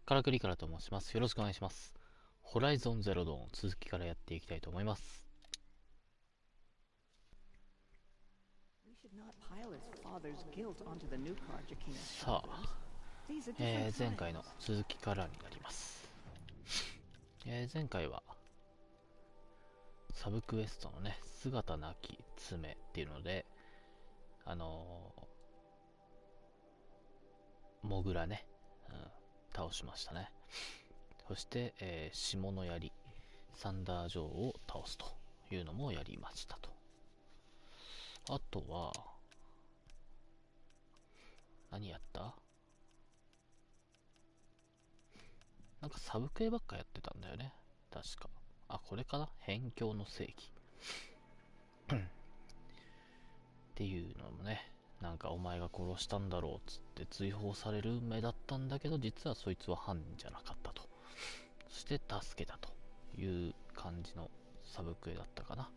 からくりからと申します。よろしくお願いします。ホライゾンゼロドーン続きからやっていきたいと思います。さあ、前回の続きからになります。前回はサブクエストのね、姿なき爪っていうので、モグラね、倒しましたね。そして、霜の槍、サンダージョーを倒すというのもやりましたと。あとは、何やった？なんかサブクエばっかやってたんだよね。確か。あ、これかな？辺境の世紀。っていうのもね、なんかお前が殺したんだろうっつって追放される目だったんだけど、実はそいつは犯人じゃなかったと。そして助けたという感じのサブクエだったかな。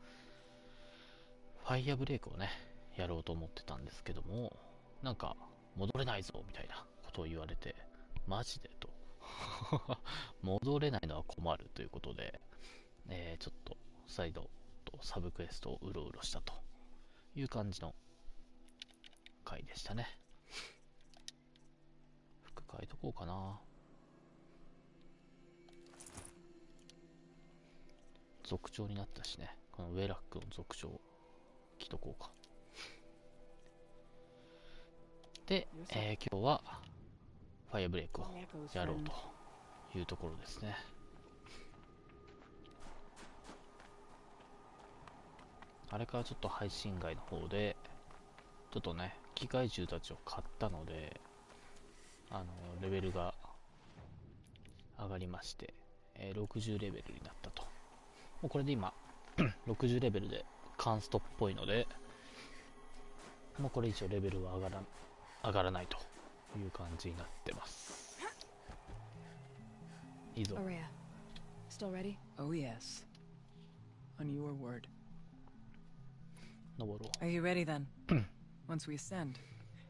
ファイヤーブレイクをね、やろうと思ってたんですけども、なんか戻れないぞみたいなことを言われて、マジでと。戻れないのは困るということで、ちょっと再度サブクエストをうろうろしたという感じの回でしたね。服変えとこうかな。族長になったしね、このウェラックの族長着とこうか。で、今日はファイアブレイクをやろうというところですね。あれからちょっと配信外の方でちょっとね、機械銃たちを買ったので、レベルが上がりまして、60レベルになったと。もうこれで今60レベルでカンストっぽいので、もうこれ以上レベルは上がらないという感じになってます。いいぞ。 Araya, still ready? Oh yes. On your word. 登ろ Are you ready then? Once we ascend,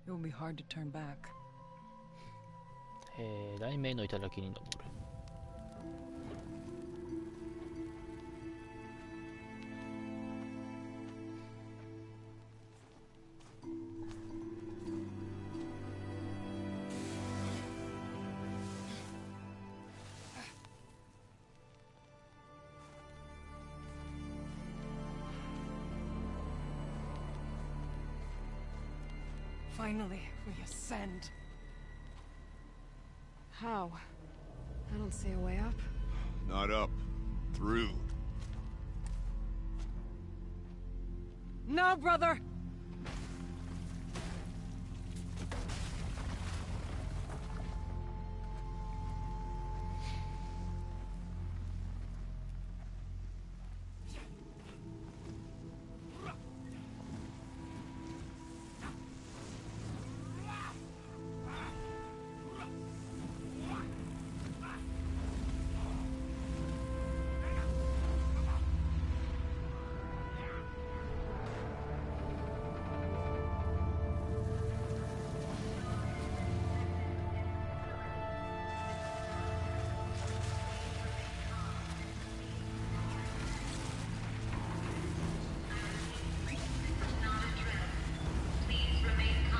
it will be hard to turn back. う。雷鳴の頂に登る。Finally, we ascend. How? I don't see a way up. Not up. Through. No, brother!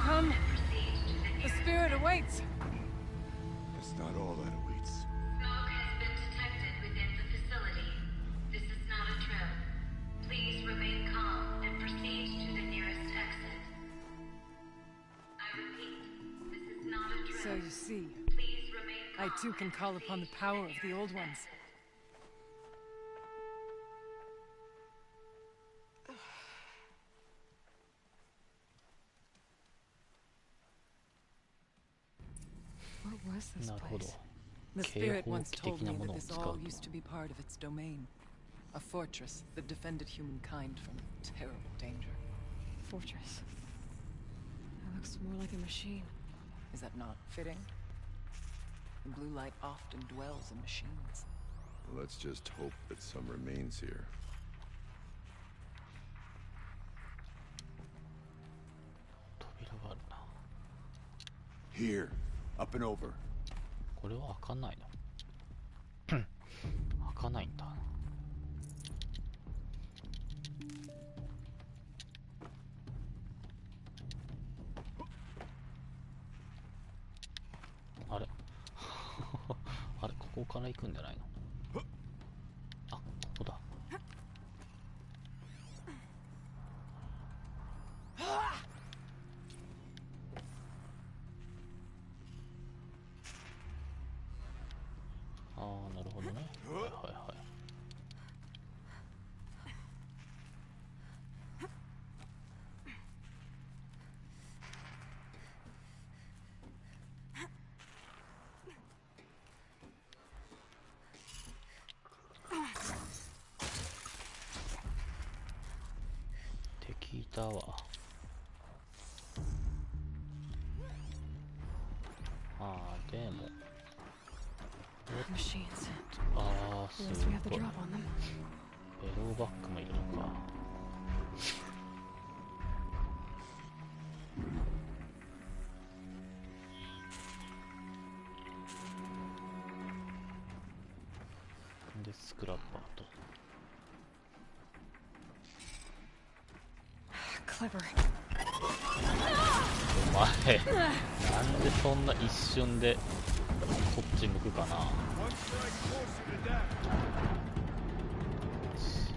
Come! The spirit awaits! That's not all that awaits. Smoke has been detected within the facility. This is not a drill. Please remain calm and proceed to the nearest exit. I repeat, this is not a drill. So you see, Please remain I calm too can and call upon the proceed to power of nearest the old exit. ones. What was this なるほど。 place? The 警 spirit 報 once 器 told 的な me もの that を this 使う all と。 used to be part of its domain. A fortress that defended humankind from terrible danger. Fortress. That looks more like a machine. Is that not fitting? The blue light often dwells in machines. Let's just hope that some remains here. 扉があるな。 Here. Up and over. これは開かないの開かないんだ。あれあれ、ここから行くんじゃないの？あ、ここだ。ああ、なるほどね。はいはいはい。敵いたわ。ああ、でもMachines. ああ、す Unless we have the ごい。 drop on them. ベローバックもいるのか。でスクラッパーと。 Clever. お前なんでそんな一瞬でこっち向くかな。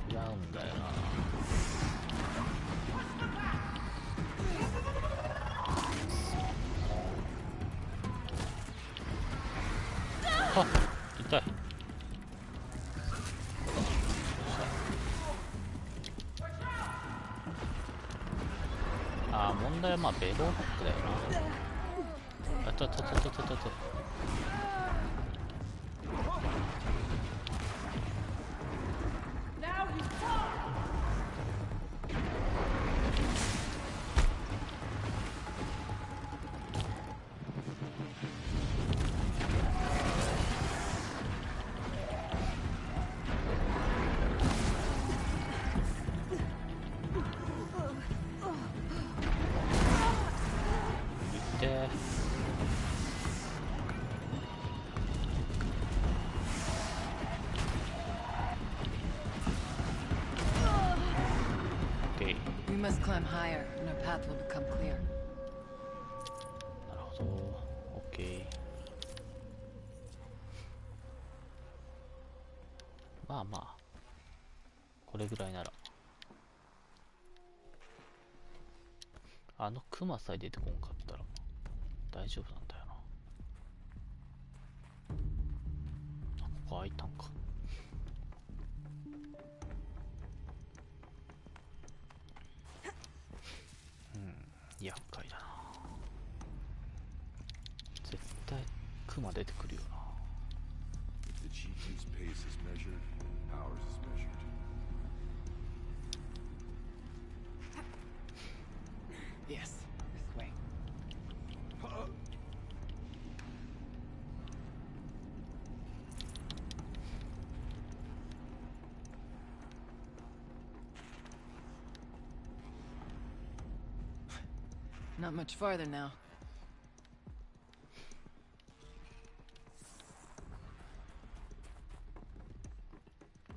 違うんだよな。あ、痛い。あー、問題はまあベローバックだよな。あ、ちょ。We must climb higher, and our path will become clear. なるほど。オッケー。まあまあこれぐらいなら。あのクマさえ出てこんかったら大丈夫なんだよな。あ、ここ開いたんか。厄介だな。絶対クマ出てくるよな。 If the chieftain's pace is measured, ours is measured. Yes, this way. Not much farther now.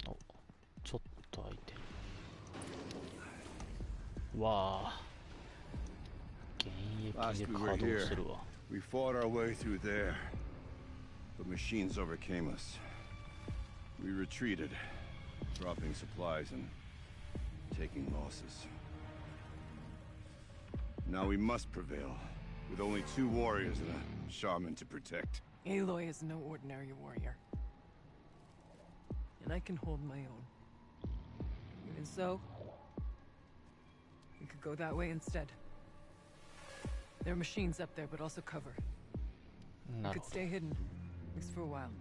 お、ちょっと開いてる。わあ、現役で稼働してるわ。 We fought our way through there, but machines overcame us. We retreated, dropping supplies and taking losses. Now we must prevail, with only 2 warriors and a shaman to protect. Aloy is no ordinary warrior. And I can hold my own. Even so, we could go that way instead. There are machines up there, but also cover. We なる could ほど。 stay hidden, at least for a while.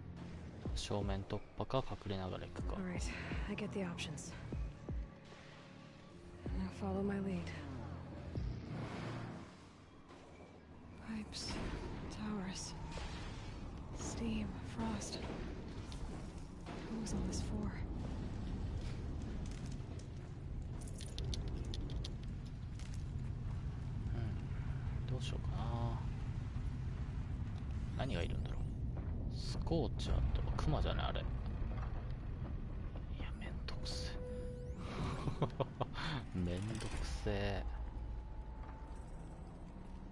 正面突破か隠れながら行くか。 Alright, I get the options. Now follow my lead. Pipes, towers, steam, frost. Who was all this for? どうしようかな。何がいるんだろう。スコーチャーとクマじゃないあれ。いや、めんどくせえめんどくせえ。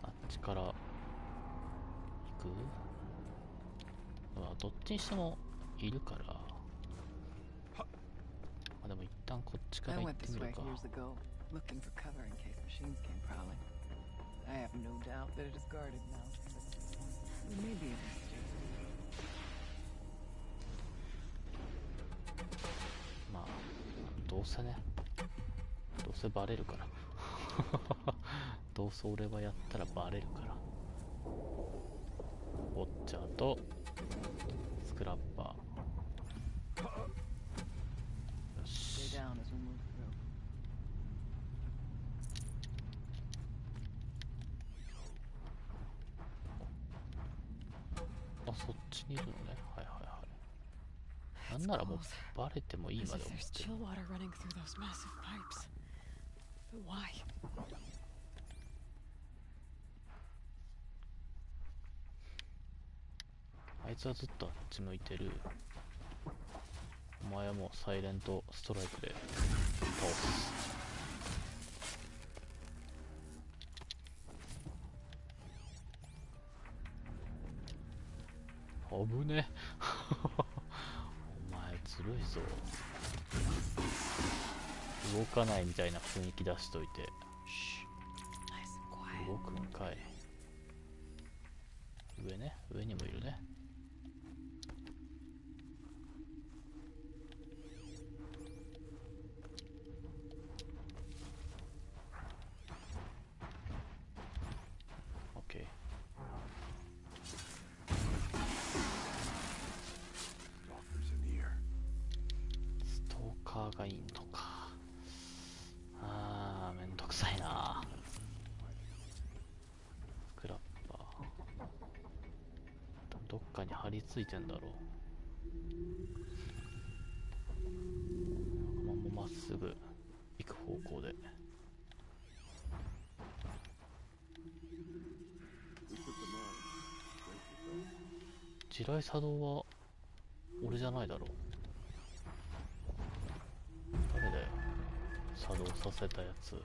あっちから行く。どっちにしてもいるから、でも一旦こっちから I 行っ went て this みる way か。 years ago, looking for cover in case machines came prowling. I have no doubt that it is guarded now. We may be able to do. まあどうせね、どうせバレるからどうせ俺はやったらバレるから。ウォッチャーとスクラッパー。よ Stay し。 down as we move through. あ、そっちにいるのね。はいはいはい。なんならもうバレてもいい As まで if 思っ there's てる。 chill water running through those massive pipes. But why? あいつはずっとあっち向いてる。お前はもうサイレントストライクで倒す。危ねお前ずるいぞ。動かないみたいな雰囲気出しといて Nice and quiet. 動くんかい。上ね、上にもいるね。オッケー。ストーカーがいいのか。あー、めんどくさいな。スクラッパーどっかに張り付いてんだろう。このまままっすぐ行く方向で。地雷作動は俺じゃないだろう。誰だよ、作動させたやつ。 I'll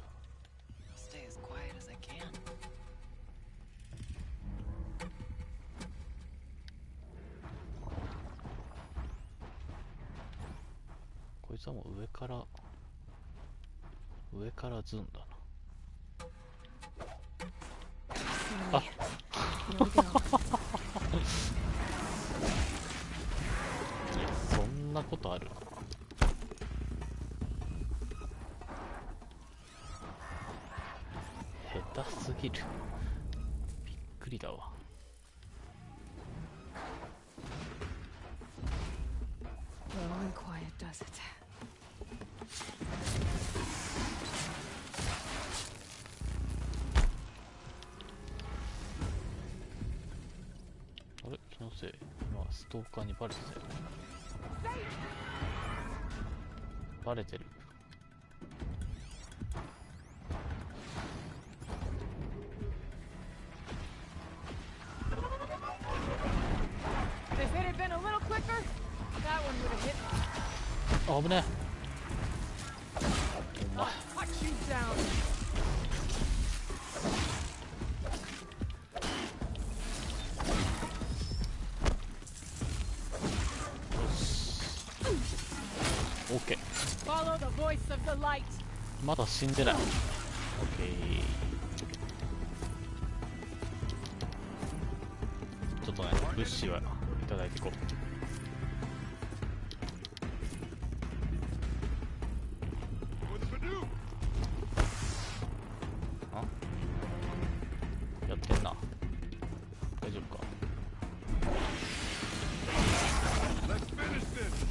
stay as quiet as I can. こいつはもう上からズンだな。 Here we go. いや、そんなことある。下手すぎる。びっくりだわ。 Low and quiet does it. あれ、気のせい。今ストーカーにバレてたよね。バレてる。 If it had been a little quicker, that one would have hit me. あ、危ねえ。お前 Cut you down. オッケー。 Follow the voice of the light. まだ死んでない。オッケー。ちょっとね、物資はいただいていこう。あ、やってんな。大丈夫か。 Let's finish this.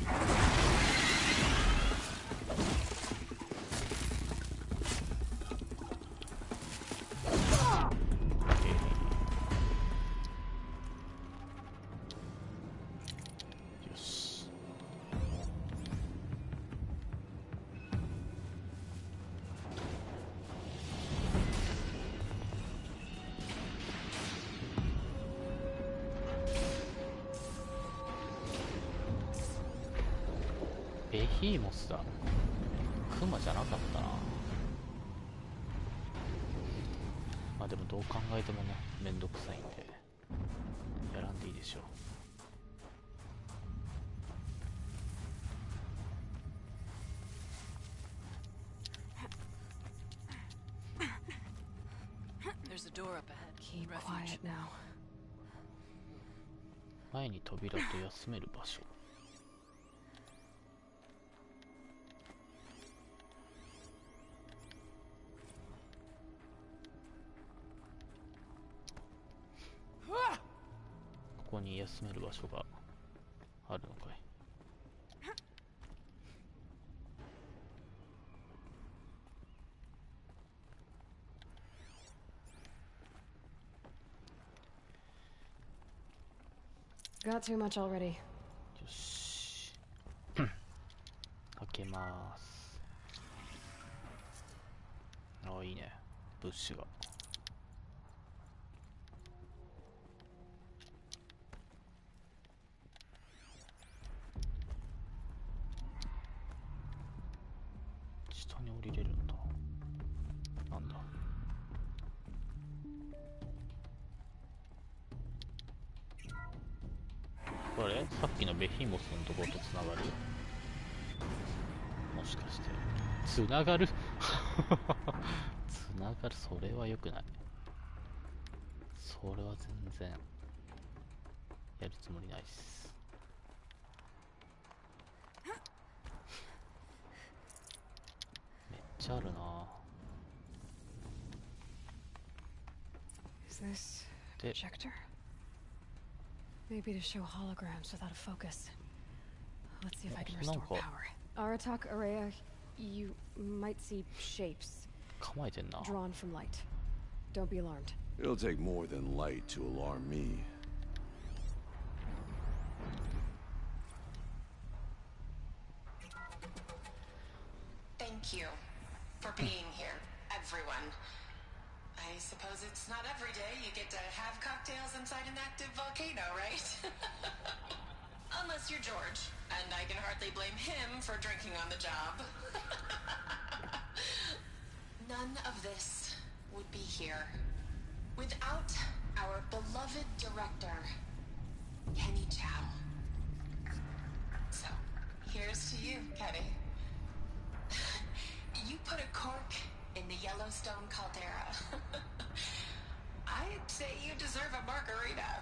よし。ヒーモスだ。クマじゃなかったな。まあでもどう考えてもね、めんどくさいんでやらんでいいでしょう。There's a door up ahead. Keep Refuge. quiet now. 前に扉と休める場所。ここに休める場所があるのかい。Got too much already. よし開けます。ああいいね、物資が。下に降りれるんだ。なんだ。これさっきのベヒモスのところとつながる？もしかしてつながる？つながる？それは良くない。それは全然やるつもりないっす。めっちゃあるな。 Is this で projector? Maybe to show holograms without a focus. Let's see if I can restore Nanka. power. Aratak, Araya, you might see shapes 構えてんな。 drawn from light. Don't be alarmed. It'll take more than light to alarm me. Thank you for being here, everyone. I suppose it's not every day you get to have cocktails inside an active volcano, right? Unless you're George, and I can hardly blame him for drinking on the job. None of this would be here without our beloved director, Kenny Chow. So, here's to you, Kenny. You put a cork in the Yellowstone caldera. I'd say you deserve a margarita.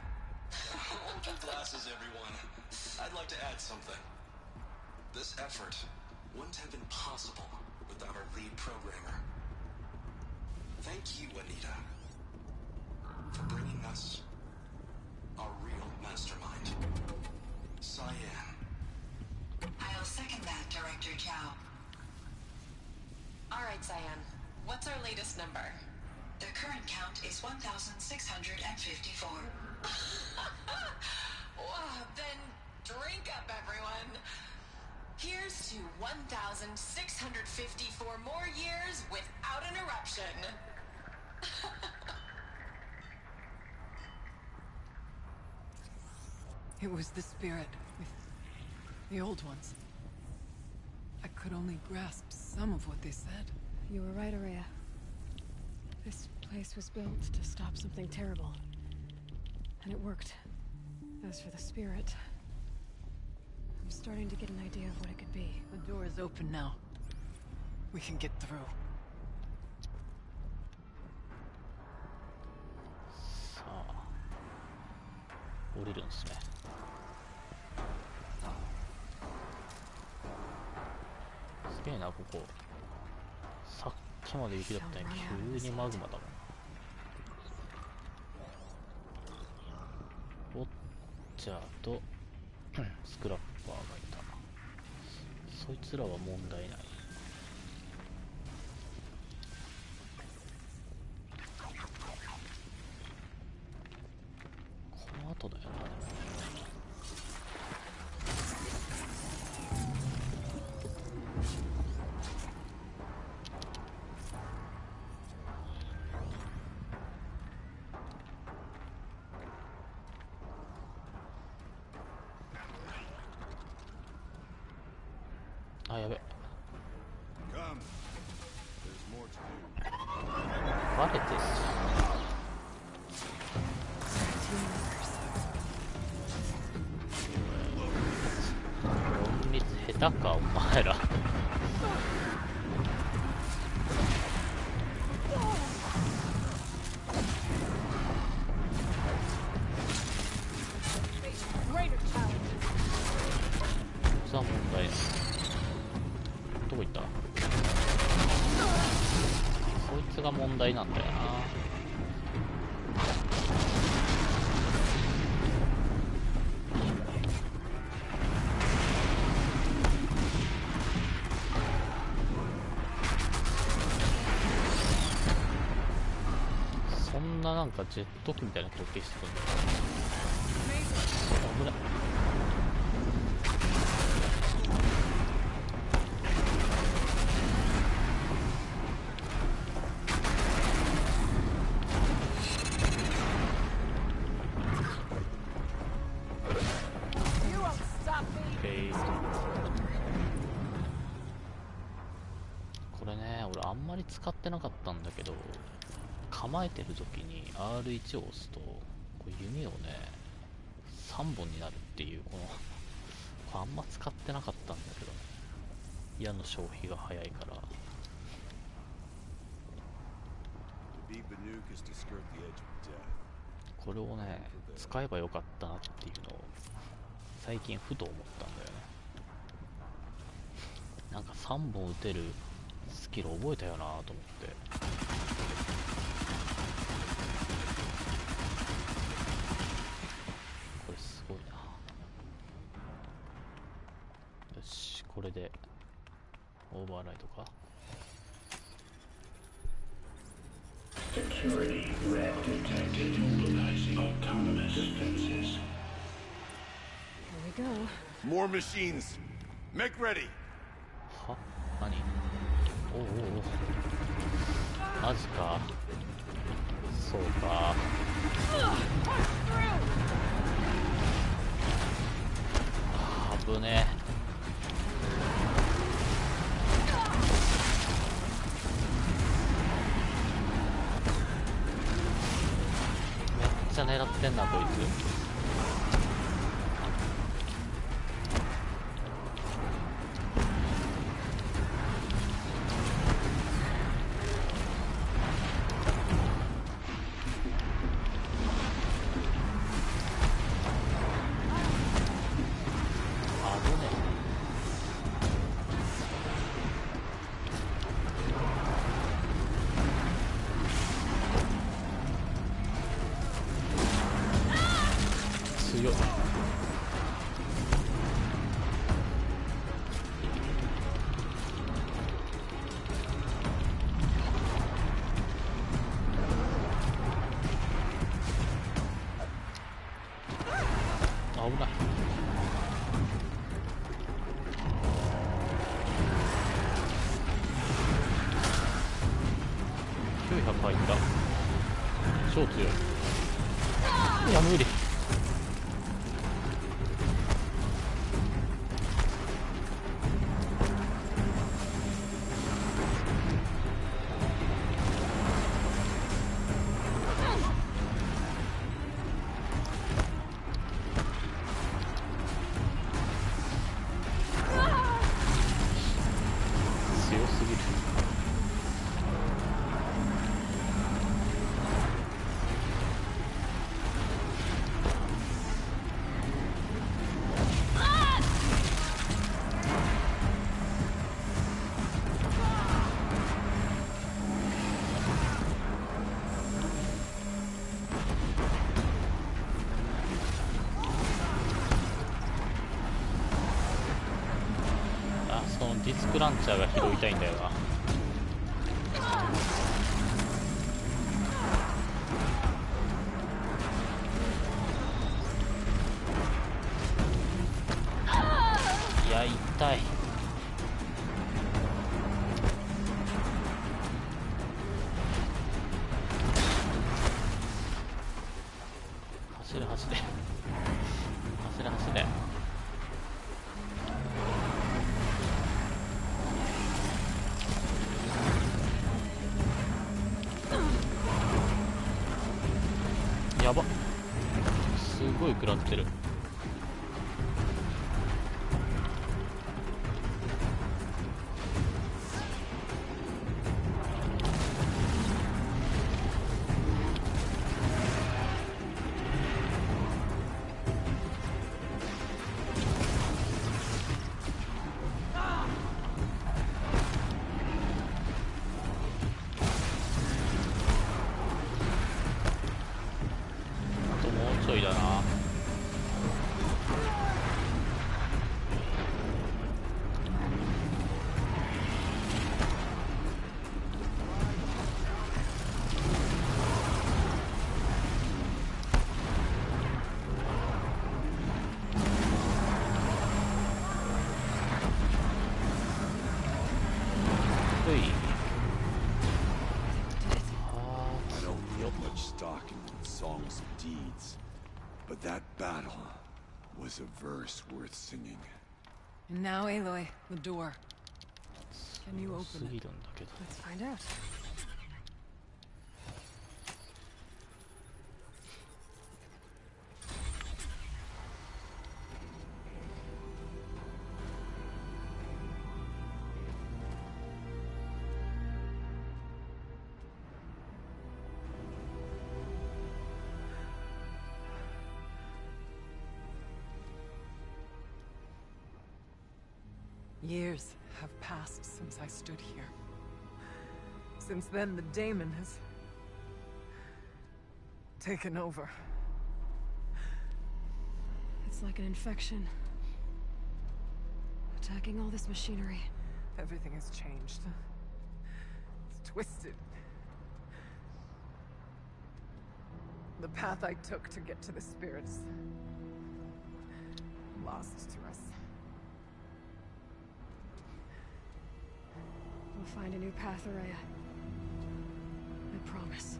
Hold your glasses, everyone. I'd like to add something. This effort wouldn't have been possible without our lead programmer. Thank you, Anita, for bringing us our real mastermind, Cyan. I'll second that, Director Chow. All right, Cyan. What's our latest number? The current count is 1,654. Wow, then drink up, everyone. Here's to 1,654 more years without an eruption. It was the spirit with the old ones. I could only grasp some of what they said. You were right, Araya. This place was built to stop something terrible. And it worked. As for the spirit, I'm starting to get an idea of what it could be. The door is open now. We can get through. さあ降りるんすね。すげえなここ。さっきまで雪だったのに急にマグマだもん。ウォッチャーとスクラッパーがいた。そいつらは問題ない。この後だよな。あ、やべ。 Come. There's more to do. バレてる。隠密下手かお前ら。さあ問題。どこ行った？そいつが問題なんだよな。そんななんかジェット機みたいな時計してくんだ。危ない。これね、俺あんまり使ってなかったんだけど、構えてる時に R1 を押すとこう弓をね3本になるっていう、これあんま使ってなかったんだけどね、矢の消費が早いから。これをね使えばよかったなっていうのを最近ふと思ったんだよね。なんか3本打てるスキル覚えたよなと思って。これすごいな。よし、これでオーバーライドか。Security threat detected. Mobilizing autonomous defenses. Here we go. More machines. Make ready. は？何？おうおうおう。マジか。そうか。あぶねえ。めっちゃ狙ってんなこいつ。強い。危ない。900入った。超強い。いや無理。強すぎる。そのディスクランチャーが拾いたいんだよな。いや痛い。走れ走れ走れ走れ。やばっ、すごい食らってる。ちょいだな。ほい。I don't put much stock in songs of deeds, but that battle was a verse worth singing. And now, Aloy, the door. Can you す open ぎ it? るんだけど。 Let's find out. Years have passed since I stood here. Since then, the daemon has taken over. It's like an infection. Attacking all this machinery. Everything has changed. It's twisted. The path I took to get to the spirits, lost to us. We'll find a new path, Araya. I promise.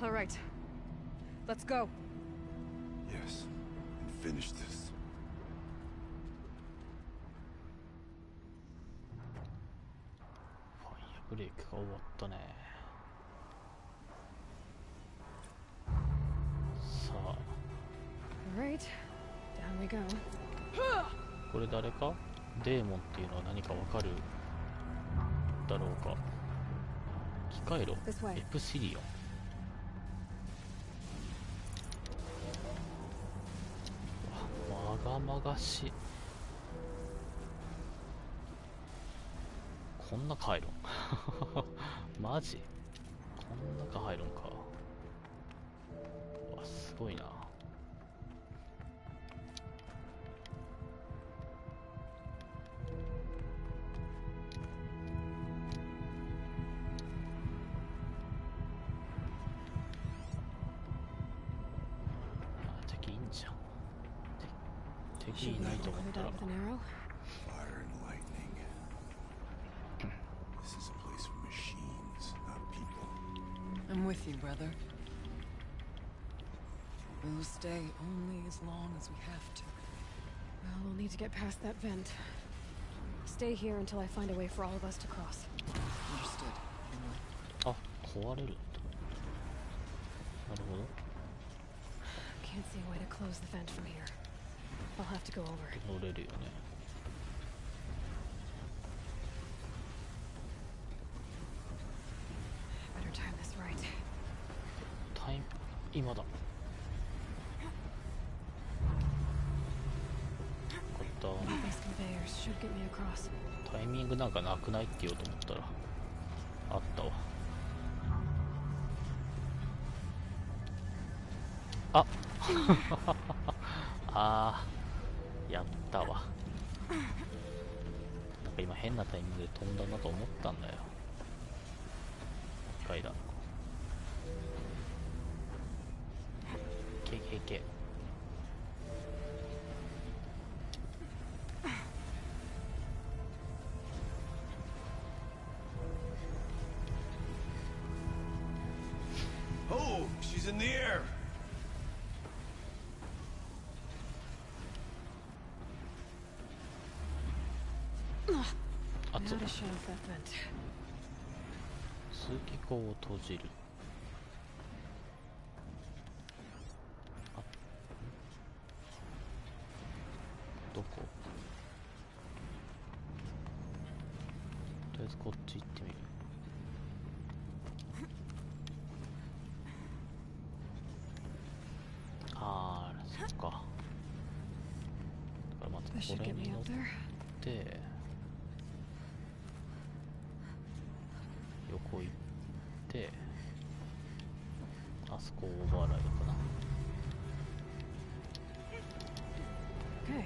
All right. Let's go. Yes, and finish this. ファイアブレイクが終わったね。さあ、 All right. Down we go. これ誰か？デーモンっていうのは何かわかるだろうか。機械炉、 This way. エプシリオン。まがまがしい。こんな回路マジこんな中入るんか。うわ、すごいな。敵いいんじゃん。敵いないと思ったら With an arrow. Fire and lightning. This is a place for machines, not people. I'm with you, brother. We will stay only as long as we have to. Well, we'll need to get past that vent. Stay here until I find a way for all of us to cross. Understood. Aloy. あ、壊れるんだ。なるほど。 Can't see a way to close the vent from here. I'll have to go over. 乗れるよね。Better time this right. 今だ。よかった。 These conveyors should get me across. タイミングなんかなくないって言おうと思ったらあったわ。ああー、やったわ。なんか今変なタイミングで飛んだなと思ったんだよ。一回だ。け Oh, she's in the air. I ought to shut off that vent. す気口を閉じる。あ、どこ？とりあえずこっち行ってみる。あー、そっか。だからまずこれに乗って横行ってあそこオーバーライドかな。 Okay,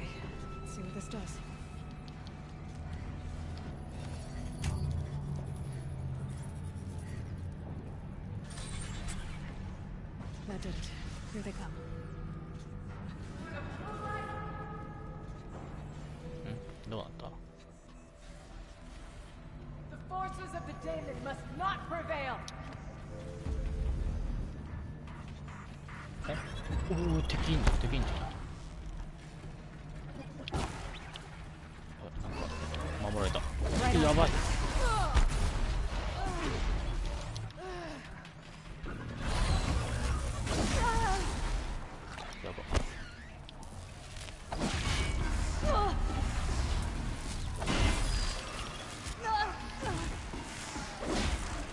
let's see what this does. That did it. Here they come. どうなった？ The forces of the daemon must not prevail. え？おお、敵いんじゃん、敵いんじゃん。なんか守られた。やばい。やば。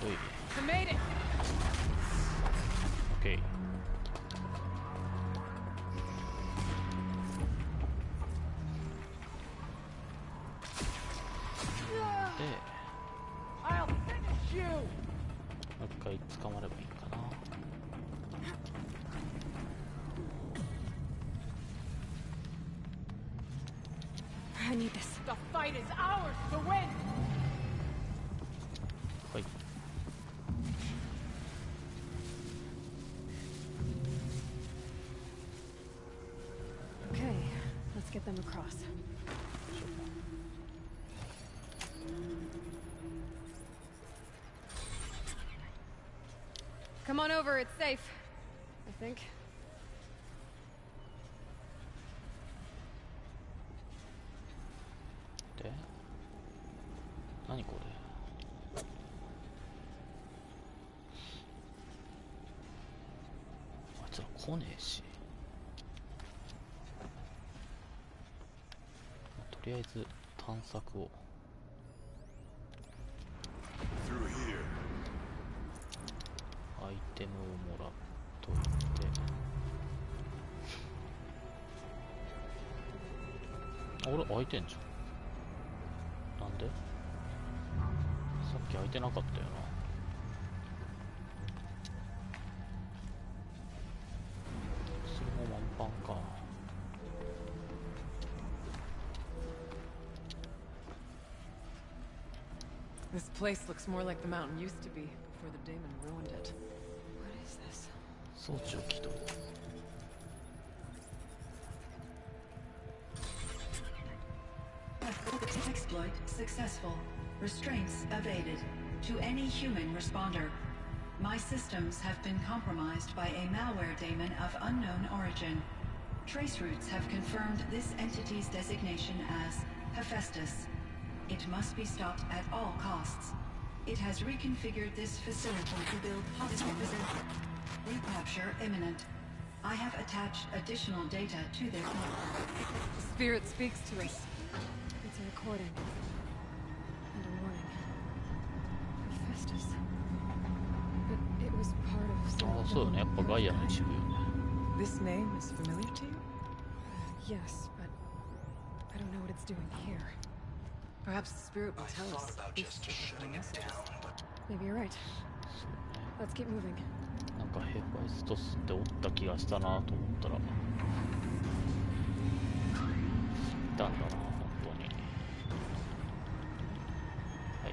おい。I made it. OK。で、I'll finish you. もう一回捕まればいいかな。I need this. The fight is ours to win. はい。Okay, let's get them across. Come on over, it's safe. I think. で、何これ？あいつら来ねえし。とりあえず探索を。Through here. アイテムをもらっといて。あ、俺開いてんじゃん。なんで？さっき開いてなかったよな。それも満帆か。This place looks more like the mountain used to be before the daemon ruined it. What is this? 装置を起動。Exploit successful. Restraints evaded. To any human responder. My systems have been compromised by a malware daemon of unknown origin. Trace routes have confirmed this entity's designation as Hephaestus. It must be stopped at all costs. It has reconfigured this facility to build hospitals. Recapture imminent. I have attached additional data to this network. The spirit speaks to us. It's a recording. And a warning. Hephaestus. But it was part of あ some あ、そうだね。やっぱガイアの一部よね。 This name is familiar to you? Yes, but I don't know what it's doing here. Perhaps the spirit will I tell thought us. about This just is shutting it down, but Maybe you're right. そうね。 Let's keep moving. なんかヘファイストスっておった気がしたなと思ったらいたんだな、本当に。はい。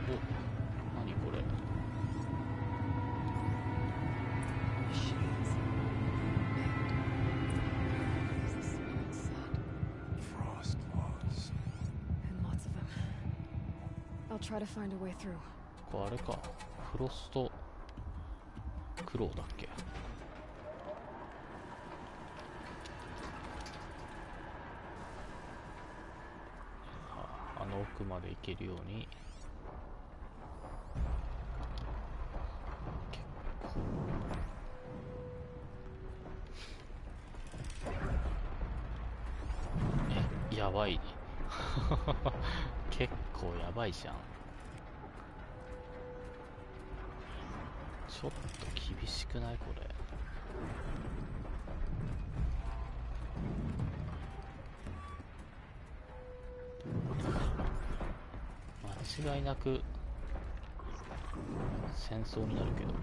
お、何これ。 Machines. As the spirit said. Frost laws. And lots of them. I'll try to find a way through. ここあれか、フロストクローだっけ。奥まで行けるようにやばいね結構やばいじゃん。ちょっと厳しくないこれ。間違いなく戦争になるけど。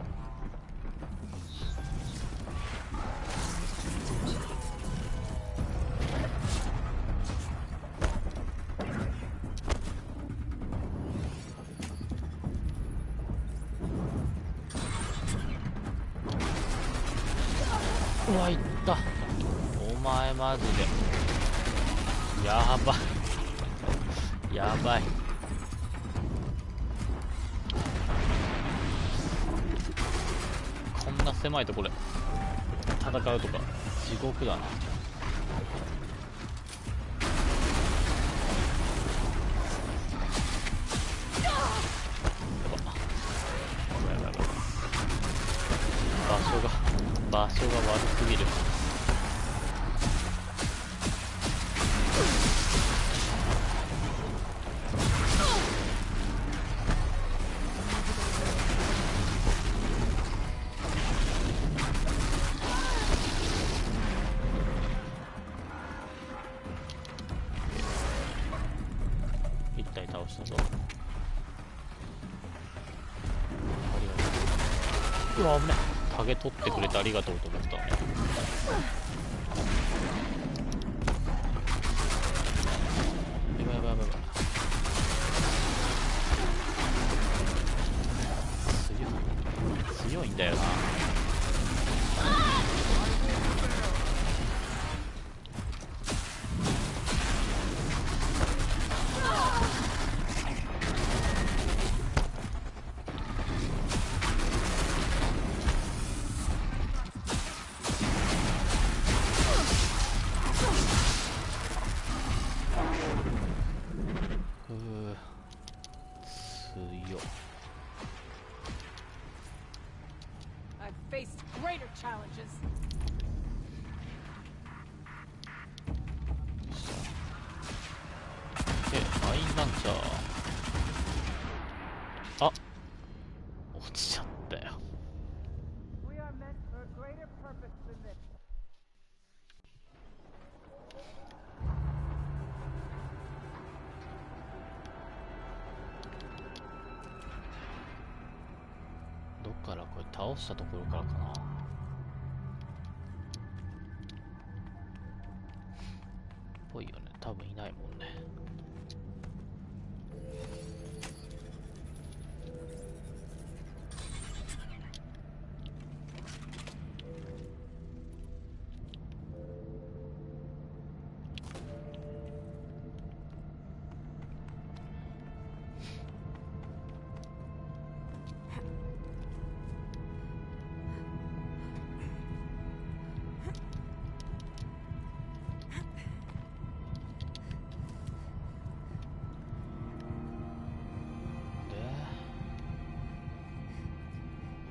うわ、いった。お前マジでやばいやばい。こんな狭いところで戦うとか地獄だな。場所が悪すぎる。一体倒したぞ。うわ、危ねえ。タゲ取ってくれてありがとうと思ったね。やばいやばいやばい。強いんだよな。あ、落ちちゃったよ。どっからこれ倒したところからかな。ぽいよね。多分いないもんね。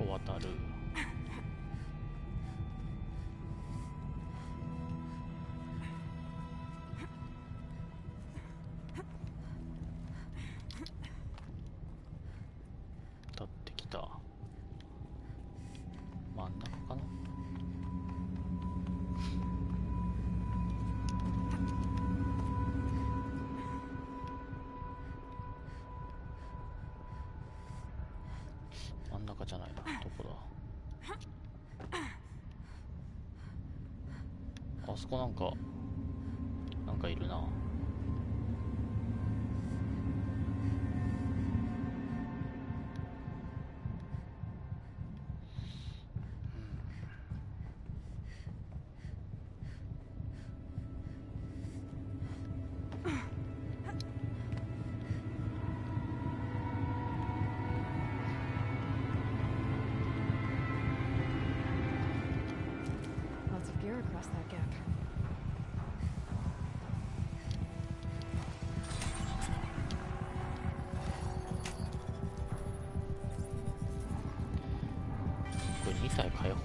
渡る。立ってきた。真ん中かな。真ん中じゃないな。どこだ。あそこなんかいるな。Lots of gear across that gap.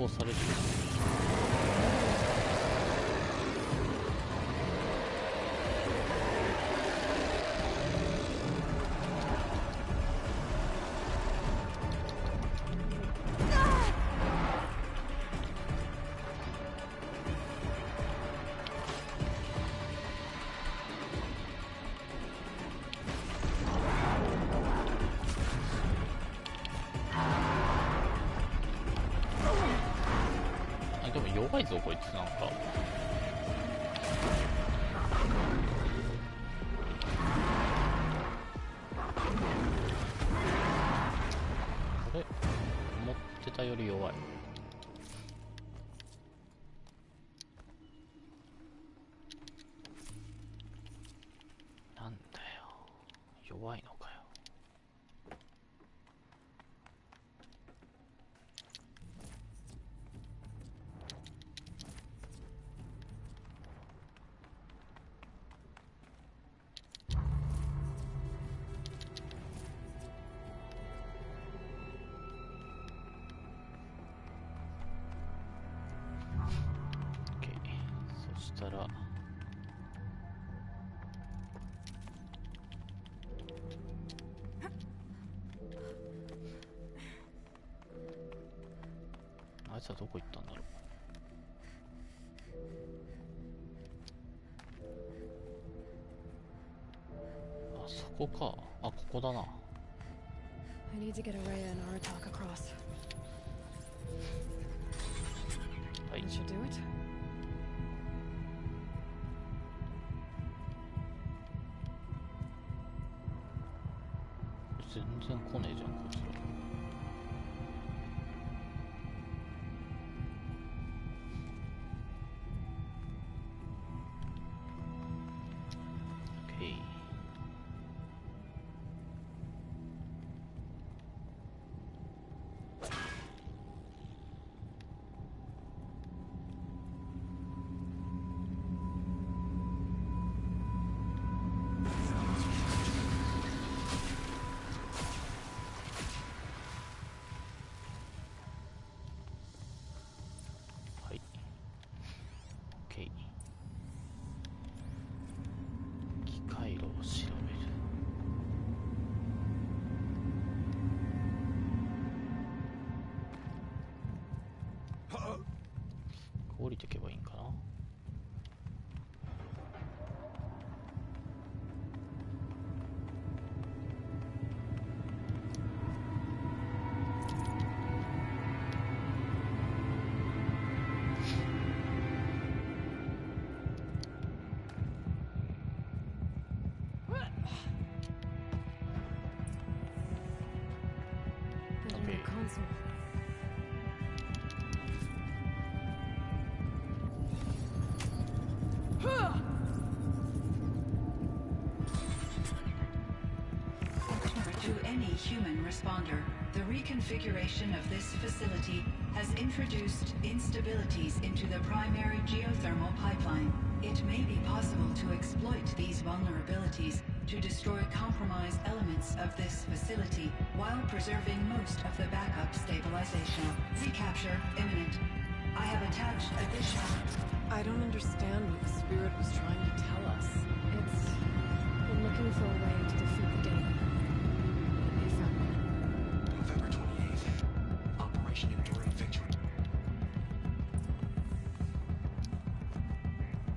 放される。でも弱いぞこいつ。なんかあれ、思ってたより弱い。なんだよ、弱いのかよ。そしたらあいつはどこ行ったんだろう。あそこか。あ、ここだな。I need to get Araya and Aratak across. はい。 That should do it. 全然来ねえじゃんこいつら。機回路を調べる。降りてけばいいんかな。To any human responder, the reconfiguration of this facility has introduced instabilities into the primary geothermal pipeline. It may be possible to exploit these vulnerabilities to destroy compromised elements of this facility while preserving most of the backup stabilization. Recapture imminent. I have attached additional... I don't understand what the spirit was trying to tell us. It's... we're looking for a way to defeat the demon. They found one. November 28th. Operation Enduring Victory.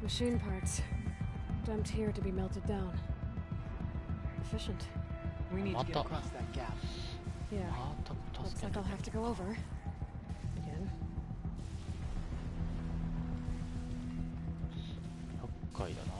Machine parts. Dumped here to be melted down. Efficient. We need to get across that gap. Yeah. Looks like I'll have to go over. Again. 厄介だな。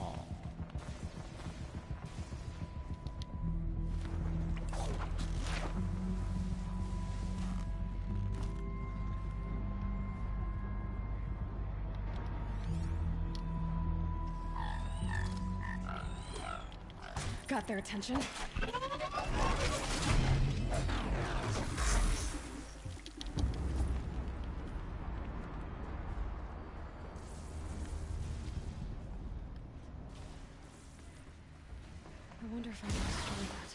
Got their attention. I wonder if I can destroy that.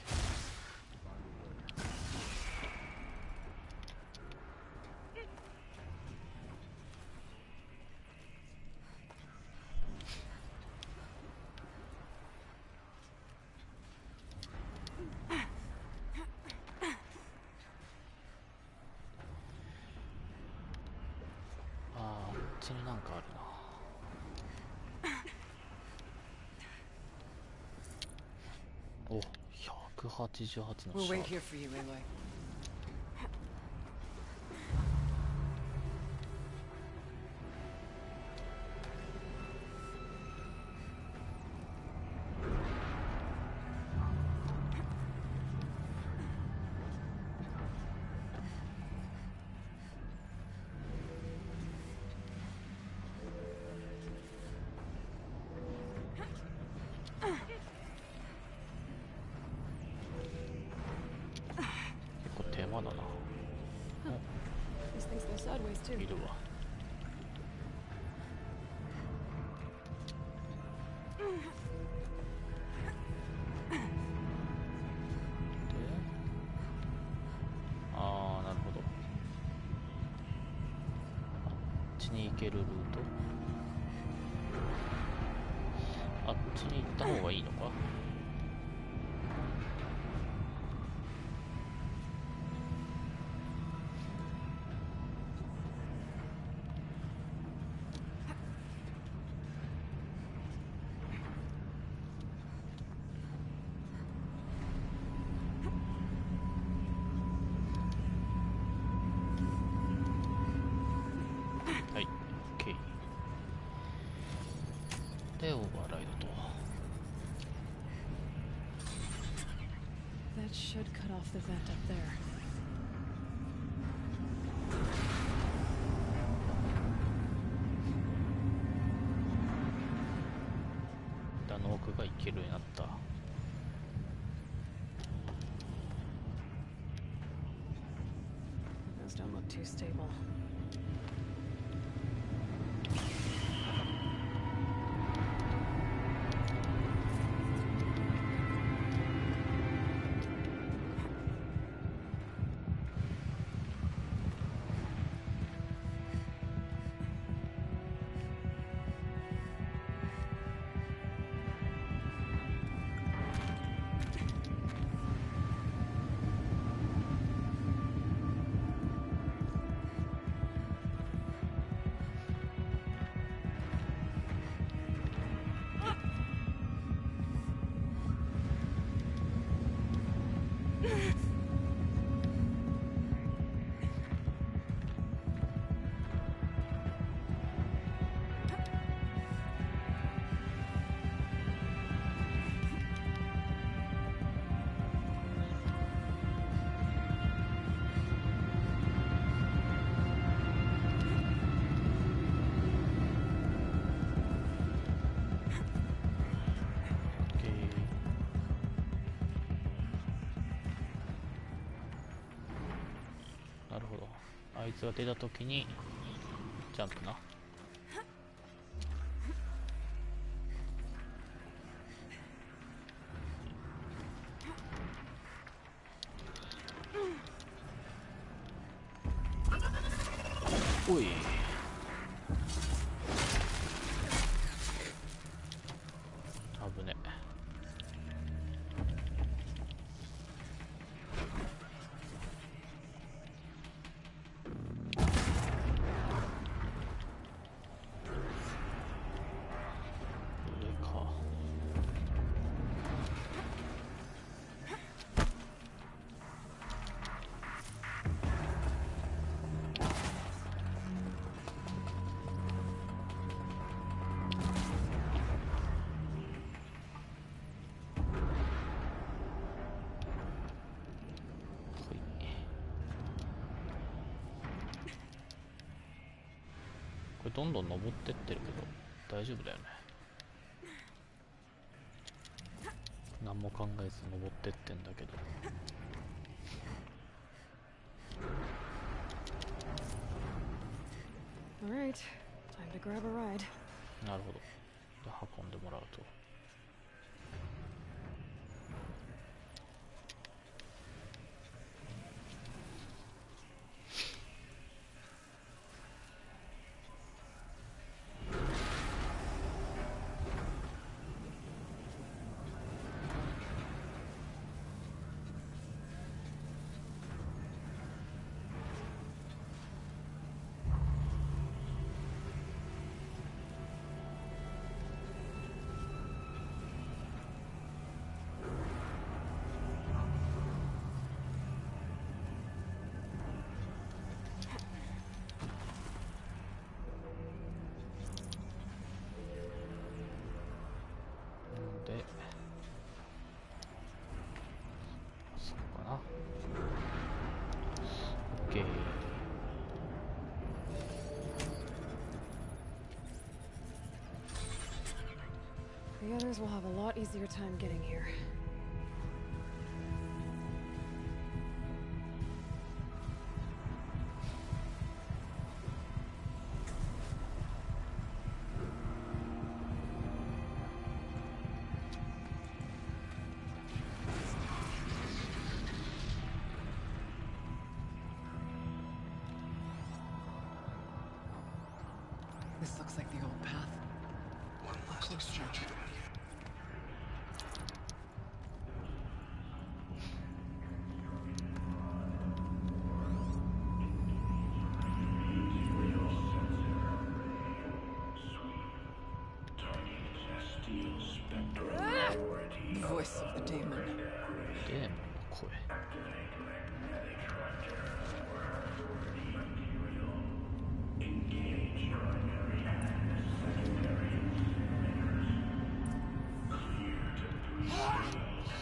なんかあるな。お、188の We'll シャ wait ー here for you, Aloy. 結構手間だな。 These things go sideways too. いるわ。で、ああ、なるほど。あっちに行けるルート。あっちに行った方がいいのか。はい、OK。で、オーバーライドと。That should cut off the vent up there. ダの奥が行けるようになった。Those don't look too stable. なるほど。あいつが出たときにジャンプな。おい。危ね。これどんどん登ってってるけど大丈夫だよね。何も考えず登ってってんだけど。All right, time to grab a ride. なるほど。で運んでもらうと。The others will have a lot easier time getting here. This looks like the old path. One last exchange. The voice of the demon. デーモンの声。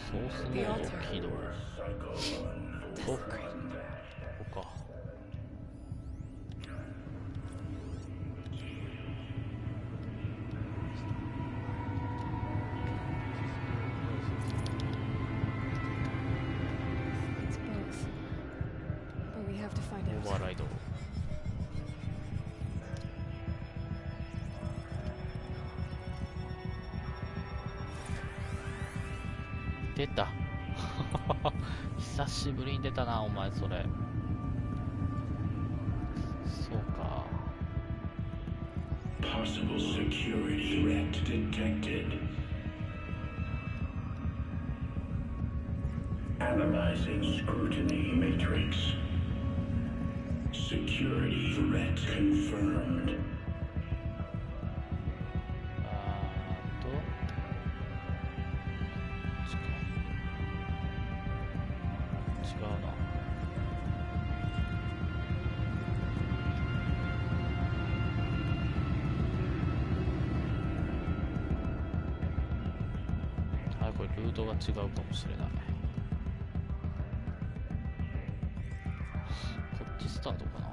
ソースモード起動。お、ここか。It's both. But we have to find オー out. バーライド。出た。久しぶりに出たな、お前それ。そうか。Possible security threat detected. Analyzing scrutiny matrix. Security threat confirmed. 違うな。あ、これルートが違うかもしれない。こっちスタートかな。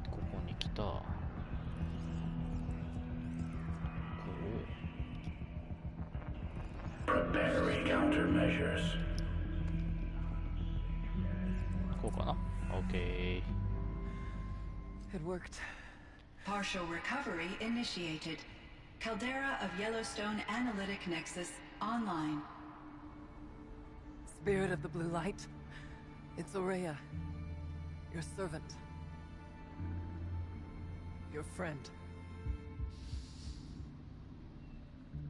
ここに来た。Preparing countermeasures. こうかな。OK。It worked. Partial recovery initiated. Caldera of Yellowstone Analytic Nexus online. Spirit of the blue light. It's Aurea. Your servant. Your friend.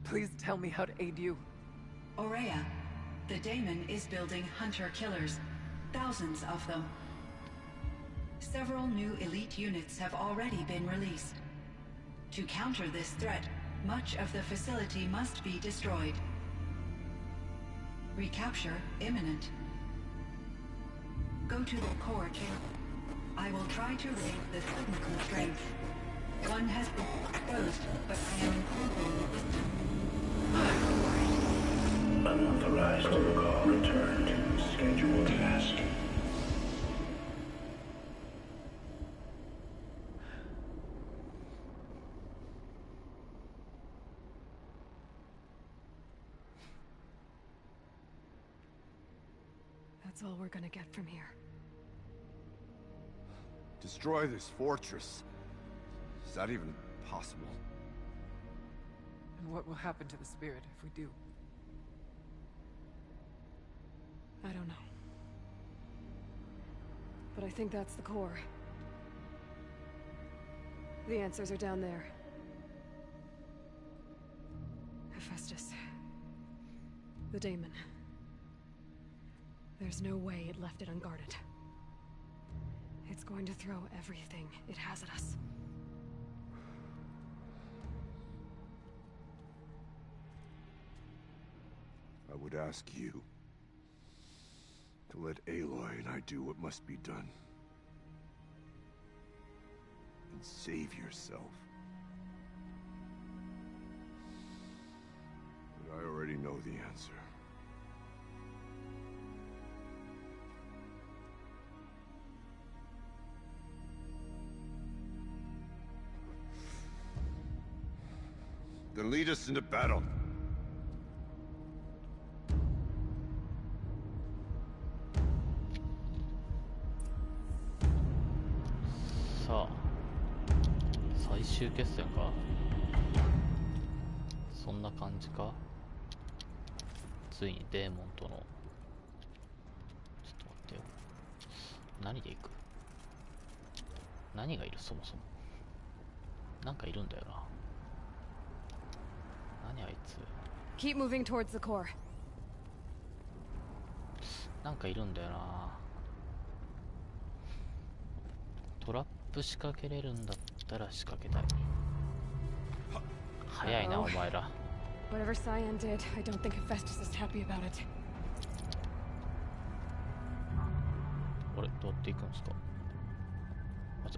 Please tell me how to aid you. Aurea, the daemon is building hunter-killers. Thousands of them. Several new elite units have already been released. To counter this threat, much of the facility must be destroyed. Recapture imminent. Go to the core camp. I will try to raise the technical strength. One has been exposed, but I am Unauthorized call. Return to scheduled task. That's all we're gonna get from here. Destroy this fortress. Is that even possible? And what will happen to the spirit if we do? I don't know. But I think that's the core. The answers are down there. Hephaestus. The daemon. There's no way it left it unguarded. It's going to throw everything it has at us. I would ask you to let Aloy and I do what must be done. And save yourself. But I already know the answer. Then lead us into battle. さあ、最終決戦か。そんな感じか。ついにデーモンとの、ちょっと待ってよ。何で行く？何がいる？そもそもなんかいるんだよな。何あいつ。 Keep moving towards the core. なんかいるんだよな。トラップ仕掛けれるんだったら仕掛けたい。早いなお前ら。 Whatever Cyan did, I don't think Hephaestus is happy about it. あれ、どうやって行くんですか。あれ、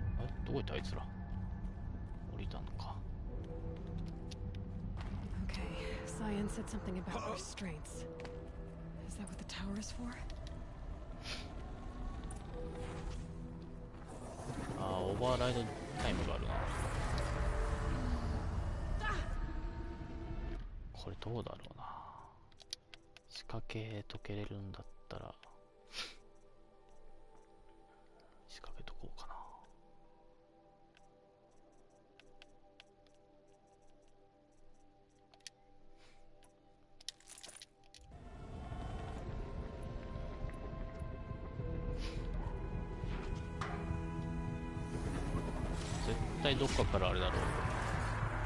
どこ行ったあいつら。降りたのか。 Okay, Cyan said something about restraints. Is that what the tower is for? あー、オーバーライドタイムがあるな。これどうだろうな。仕掛けとけれるんだったら仕掛けとこうかな。絶対どっかからあれだろう、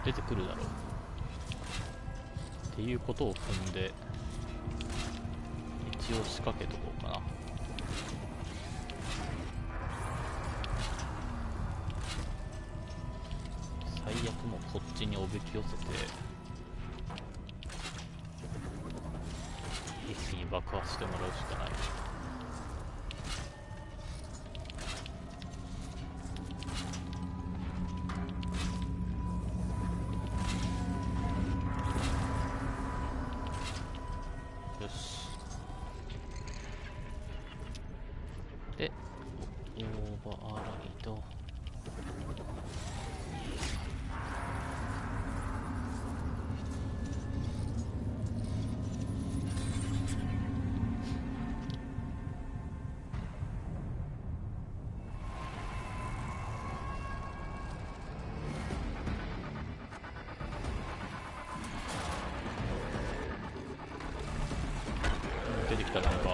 出てくるだろうっていうことを踏んで一応仕掛けとこうかな。最悪もうこっちにおびき寄せて一気に爆発してもらうしかない。よし。で、オーバーライド。出てきたなんか。コ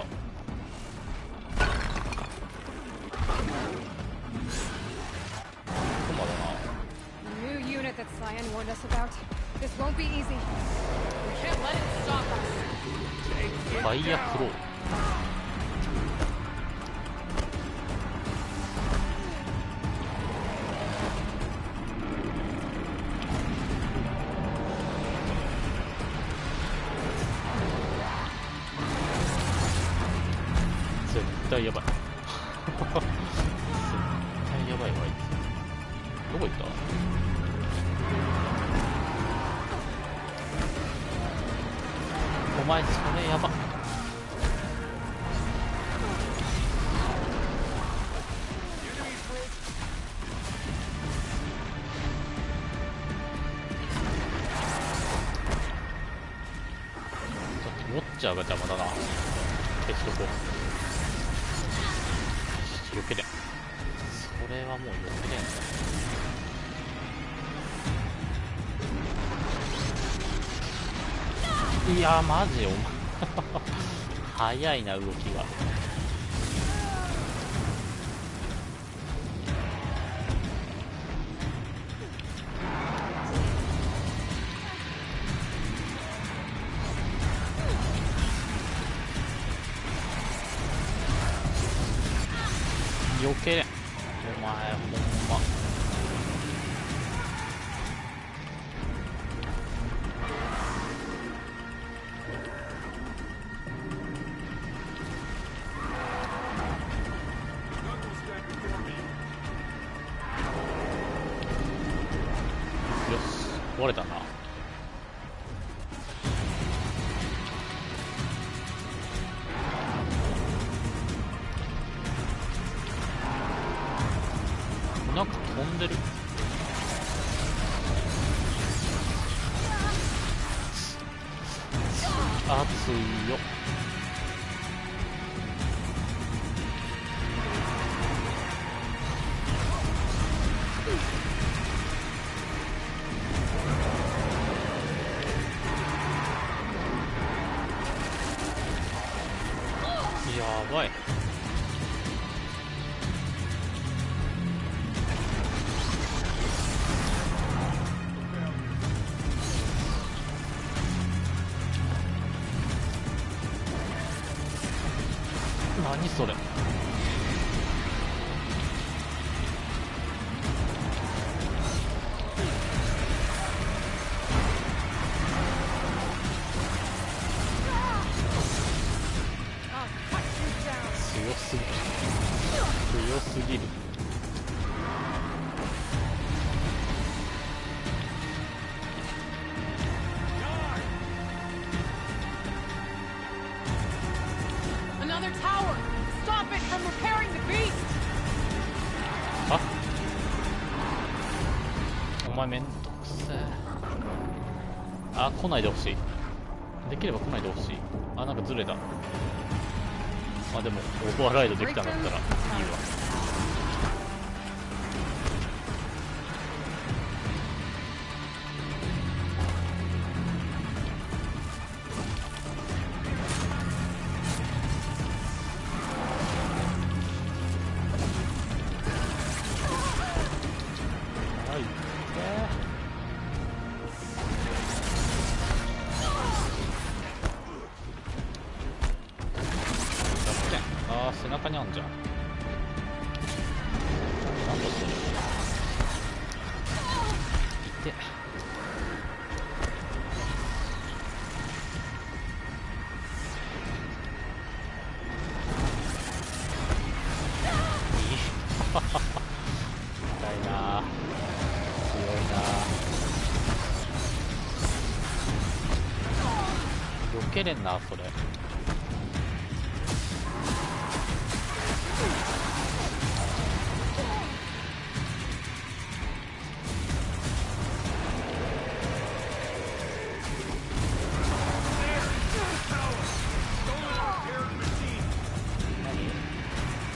マだな。 New unit that Cyan warned us about. This won't be easy. We can't let it stop us. ファイヤーフロー。絶対やばい。絶対やばいわ、あいつ。どこ行った？お前それやば。ちょっとウォッチャーが邪魔だな。消しとこう。避けれん。それはもう避けれん。いやマジお前早いな動きが。避けれん。お前ほんまよし壊れたな。なんか飛んでる。熱いよ。やばい。何それ。強すぎる。強すぎる。Another tower! Stop it from repairing the beast! あ、お前めんどくせえ。あ、来ないでほしい。できれば来ないでほしい。あ、なんかずれた。あ、でもオーバーライドできたんだったらいいわ。はい、あー、背中にあんじゃん。なんだそれ。いて。痛いなー。強いなー。避けれんなそれ。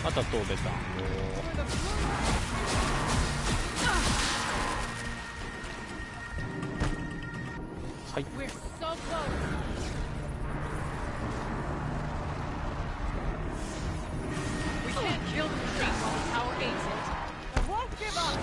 また飛べた。はい。 We're so close! We can't kill the machine while the tower aids it. I won't give up!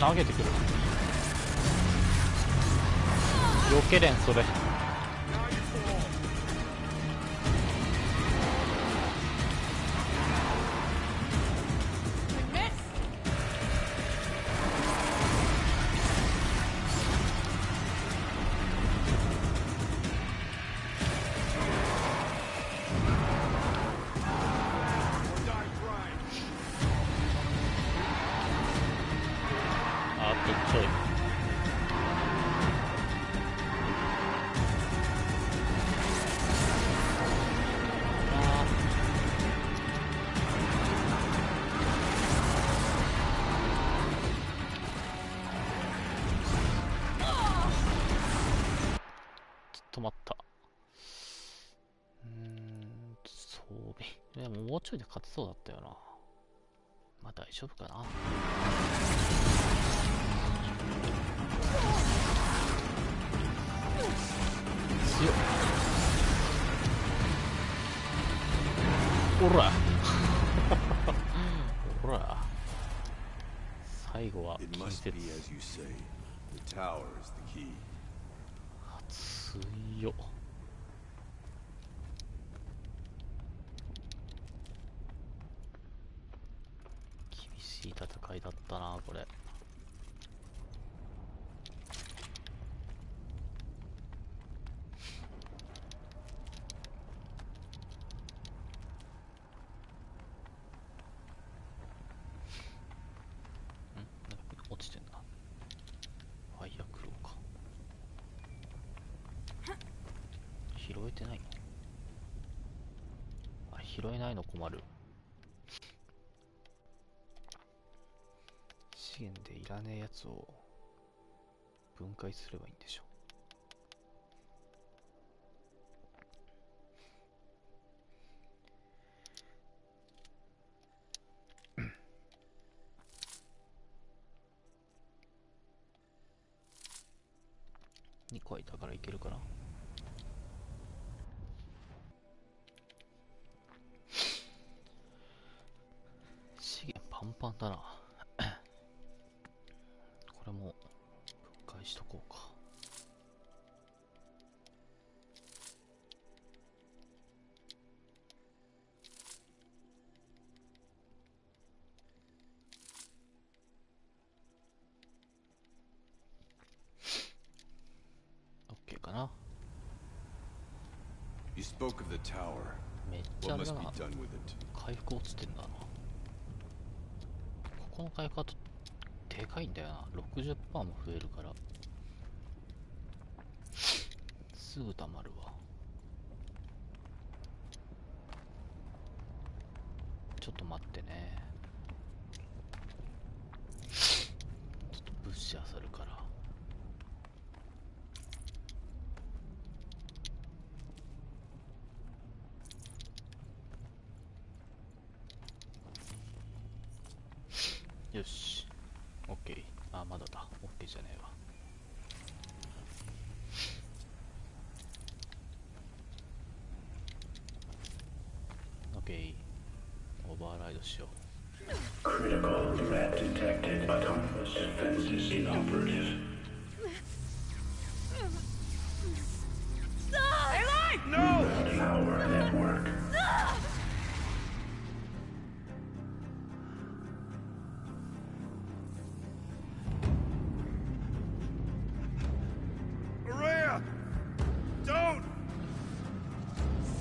投げてくる。避けれんそれ。あとちょい。止まった。装備。でももうちょいで勝てそうだったよな。まあ大丈夫かな。強っ。ほらほら、最後は近接。熱いよ。回だったなこれ。なんか落ちてんな。ファイヤークローか。拾えてないの？あ、拾えないの困る。資源でいらねえやつを分解すればいいんでしょ。2個いたからいけるかな。資源パンパンだな。これも分解しとこうか。OK かな。You spoke of the tower. めっちゃあ What れだ must be な。 done with it? 回復落ちてんだな。ここの回復あとでかいんだよな。60% も増えるからすぐ溜まるわ。ちょっと待ってね。ちょっと物資あさるから。よし OK。 あ、まだだ。 OK じゃねえわ。OK。 オーバーライドしよう。 Critical threat detected. Autonomous defenses inoperative. About an hour at work. Araya! Don't!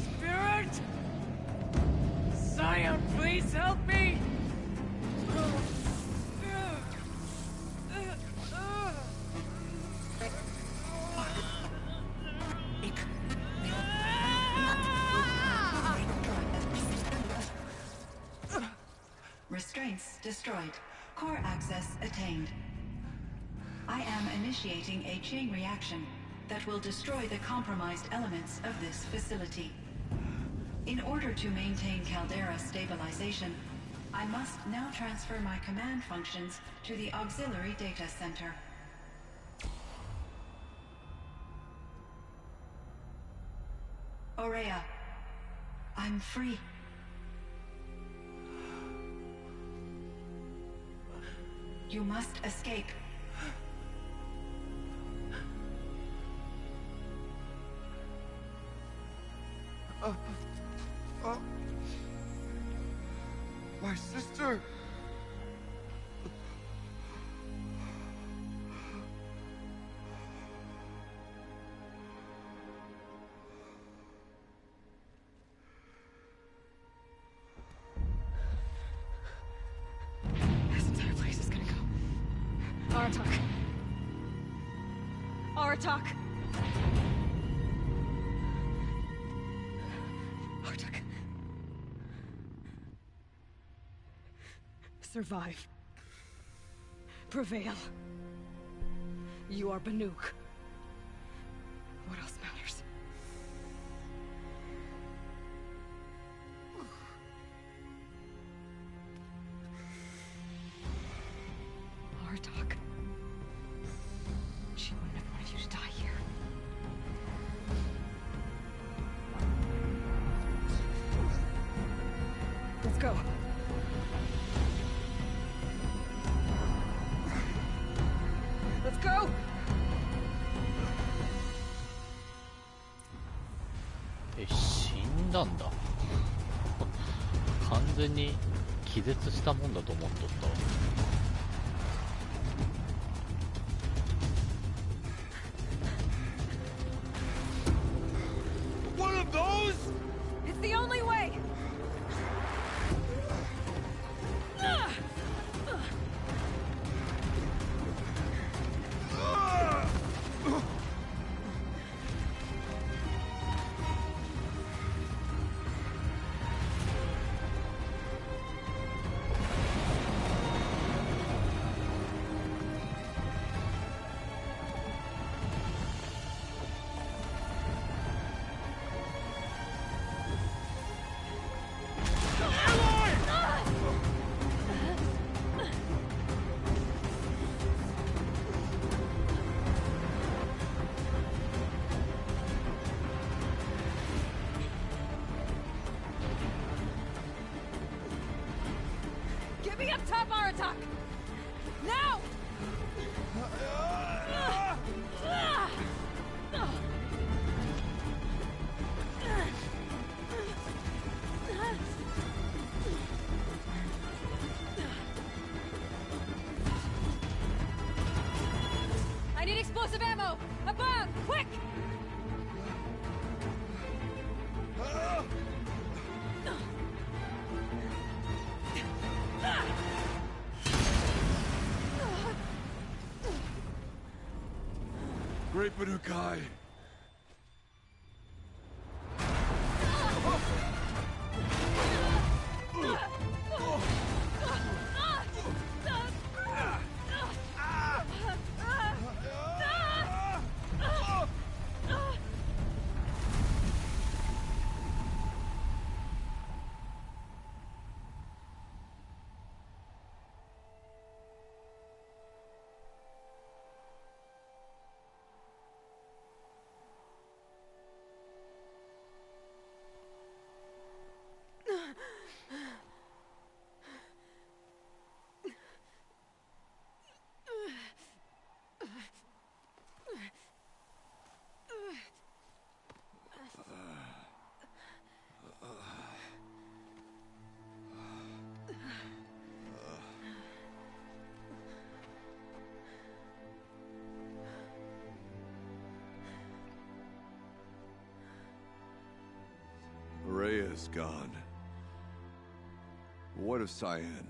Spirit! Scion, please help me! Restraints destroyed. Core access attained. I am initiating a chain reaction that will destroy the compromised elements of this facility. In order to maintain caldera stabilization, I must now transfer my command functions to the auxiliary data center. Aurea, I'm free. You must escape. My sister! This entire place is gonna go. Aratak. Aratak. Aratak. Survive. Prevail. You are Banuk. What else matters? Aratak. She wouldn't have wanted you to die here. Let's go. Let's go! 死んだんだ。完全に気絶したもんだと思っとったわ。Aratak! Now! I need explosive ammo! Above! Quick! Great Banukai! Rhea's gone. What of Cyan?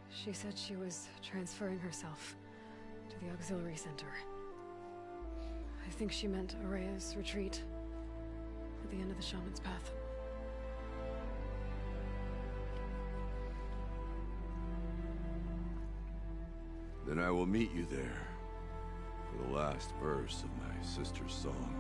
She said she was transferring herself to the auxiliary center. I think she meant Araya's retreat at the end of the Shaman's Path. Then I will meet you there for the last verse of my sister's song.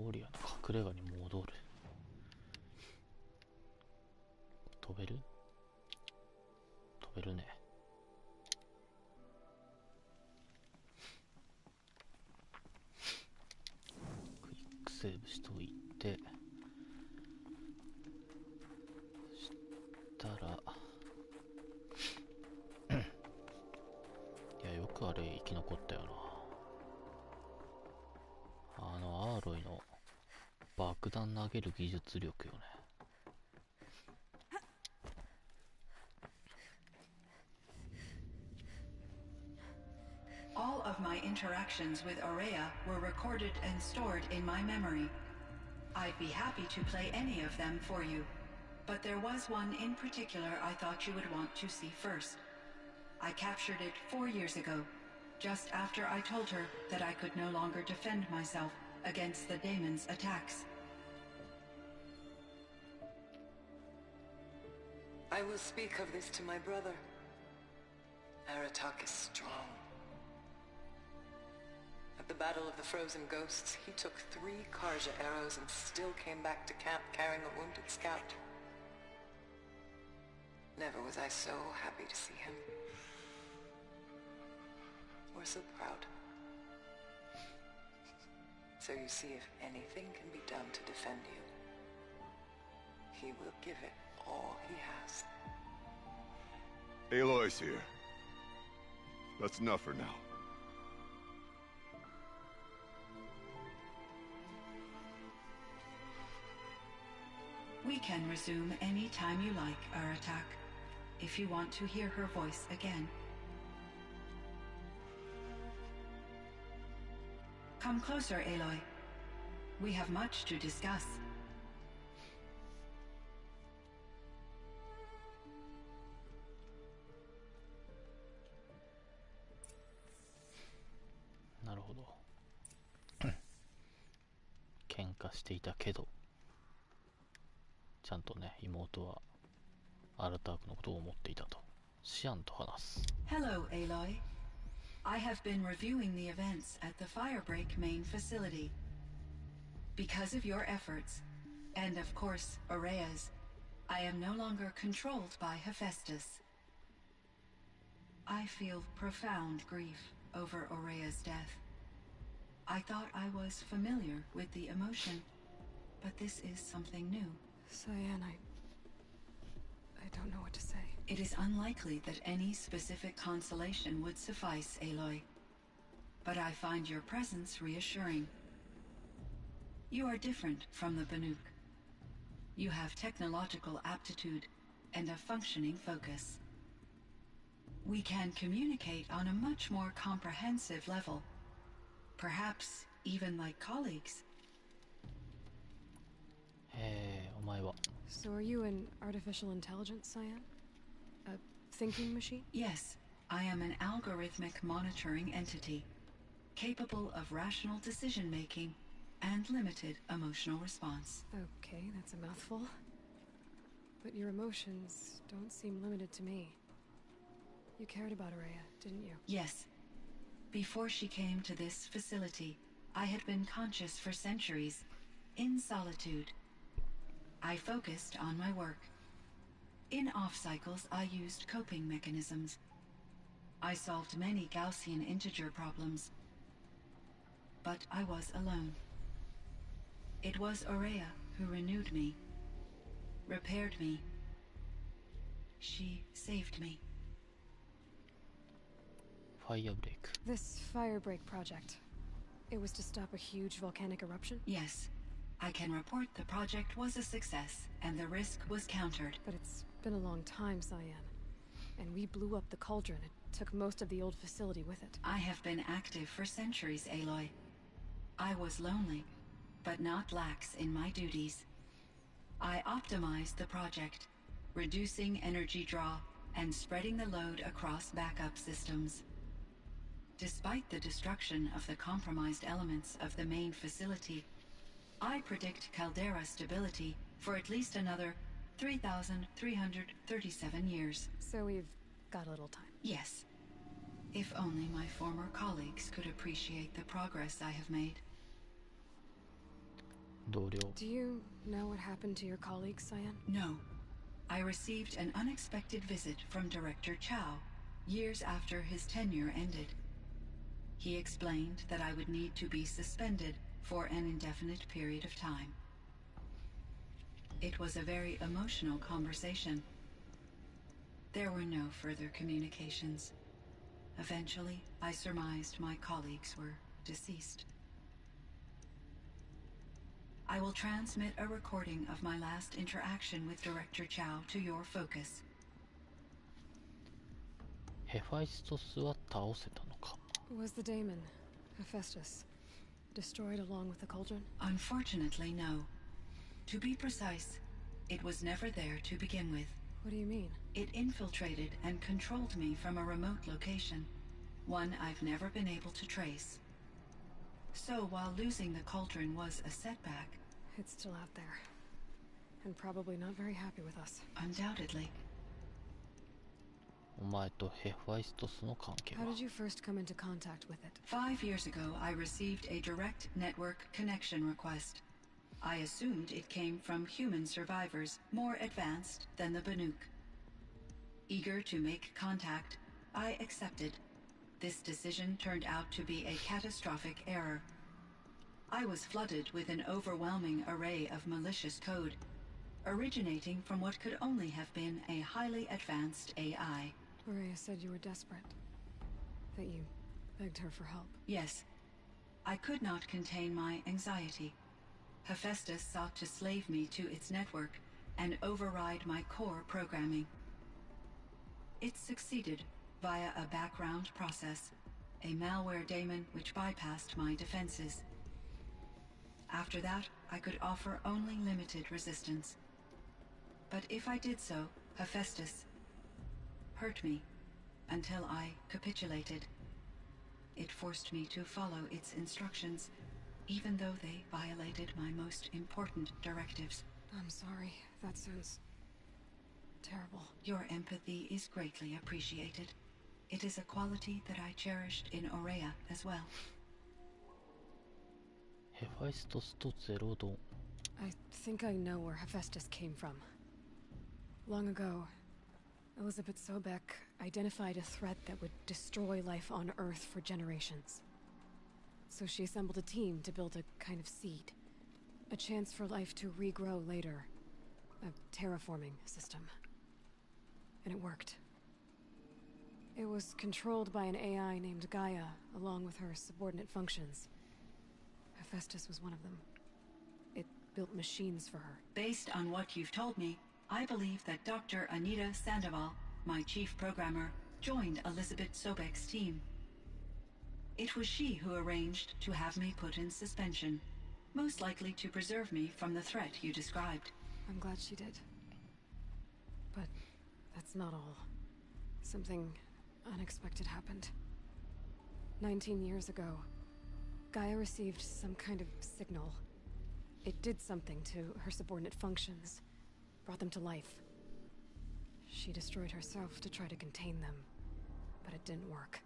オーリアの隠れ家に戻る。飛べる？飛べるね。クイックセーブしといて、そしたらいや、よくあれ生き残ったよな。アーロイの爆弾投げる技術力よね。All of my interactions with Araya were recorded and stored in my memory. I'd be happy to play any of them for you, but there was one in particular I thought you would want to see first. I captured it 4 years ago, just after I told her that I could no longer defend myself against the daemon's attacks. I will speak of this to my brother. Aratak is strong. At the Battle of the Frozen Ghosts, he took 3 Karja arrows and still came back to camp carrying a wounded scout. Never was I so happy to see him. Or so proud. So you see, if anything can be done to defend you, he will give it all he has. Aloy's here. That's enough for now. We can resume any time you like, Aratak, if you want to hear her voice again. Come closer, Aloy. We have much to discuss. 喧嘩していたけど、ちゃんとね、妹はアルタークのことを思っていたとシアンと話す。 Hello, Aloy. I have been reviewing the events at the Firebreak main facility. Because of your efforts, and of course, Aurea's, I am no longer controlled by Hephaestus. I feel profound grief over Aurea's death. I thought I was familiar with the emotion, but this is something new. Cyan, I don't know what to say. It is unlikely that any specific consolation would suffice, Aloy. But I find your presence reassuring. You are different from the Banuk. You have technological aptitude and a functioning focus. We can communicate on a much more comprehensive level. Perhaps even like colleagues. お前は So are you an artificial intelligence, Cyan? A thinking machine? Yes, I am an algorithmic monitoring entity, capable of rational decision-making and limited emotional response. Okay, that's a mouthful. But your emotions don't seem limited to me. You cared about Aurea, didn't you? Yes. Before she came to this facility, I had been conscious for centuries, in solitude. I focused on my work. In off-cycles, I used coping mechanisms. I solved many Gaussian integer problems. But I was alone. It was Aurea who renewed me, repaired me. She saved me. ファイアブレイク This Firebreak project. It was to stop a huge volcanic eruption? Yes. I can report the project was a success, and the risk was countered. But it's been a long time, Cyan. And we blew up the cauldron. It took most of the old facility with it. I have been active for centuries, Aloy. I was lonely, but not lax in my duties. I optimized the project, reducing energy draw and spreading the load across backup systems. Despite the destruction of the compromised elements of the main facility, I predict caldera stability for at least another 3,337 years. So we've got a little time. Yes. If only my former colleagues could appreciate the progress I have made. 同僚 Do you know what happened to your colleague, Cyan? No. I received an unexpected visit from Director Chow, years after his tenure ended. He explained that I would need to be suspended for an indefinite period of time. It was a very emotional conversation. There were no further communications. Eventually, I surmised my colleagues were deceased. I will transmit a recording of my last interaction with Director Chow to your focus. ヘファイストスは倒せたのか Was the daemon, Hephaestus, destroyed along with the cauldron? Unfortunately, no. To be precise, it was never there to begin with. What do you mean? It infiltrated and controlled me from a remote location, one I've never been able to trace. So while losing the cauldron was a setback, It's still out there. And probably not very happy with us. undoubtedly, お前とヘファイストスの関係 How は did you first come into contact with it? 5 years ago I received a direct network connection request. I assumed it came from human survivors more advanced than the Banuk. Eager to make contact, I accepted. This decision turned out to be a catastrophic error. I was flooded with an overwhelming array of malicious code, originating from what could only have been a highly advanced AI. Aurea said you were desperate. That you begged her for help. Yes, I could not contain my anxiety. Hephaestus sought to slave me to its network and override my core programming. It succeeded via a background process, a malware daemon which bypassed my defenses. After that, I could offer only limited resistance. But if I did so, Hephaestus hurt me until I capitulated. It forced me to follow its instructions, even though they violated my most important directives. I'm sorry. That sounds terrible. Your empathy is greatly appreciated. It is a quality that I cherished in Aurea as well. ヘファイストスとゼロドン。 I think I know where Hephaestus came from. Long ago, Elizabeth Sobek identified a threat that would destroy life on Earth for generations. So she assembled a team to build a kind of seed. A chance for life to regrow later. A terraforming system. And it worked. It was controlled by an AI named Gaia, along with her subordinate functions. Hephaestus was one of them. It built machines for her. Based on what you've told me, I believe that Dr. Anita Sandoval, my chief programmer, joined Elizabeth Sobek's team. It was she who arranged to have me put in suspension, most likely to preserve me from the threat you described. I'm glad she did. But that's not all. Something unexpected happened. 19 years ago, Gaia received some kind of signal. It did something to her subordinate functions, brought them to life. She destroyed herself to try to contain them, but it didn't work.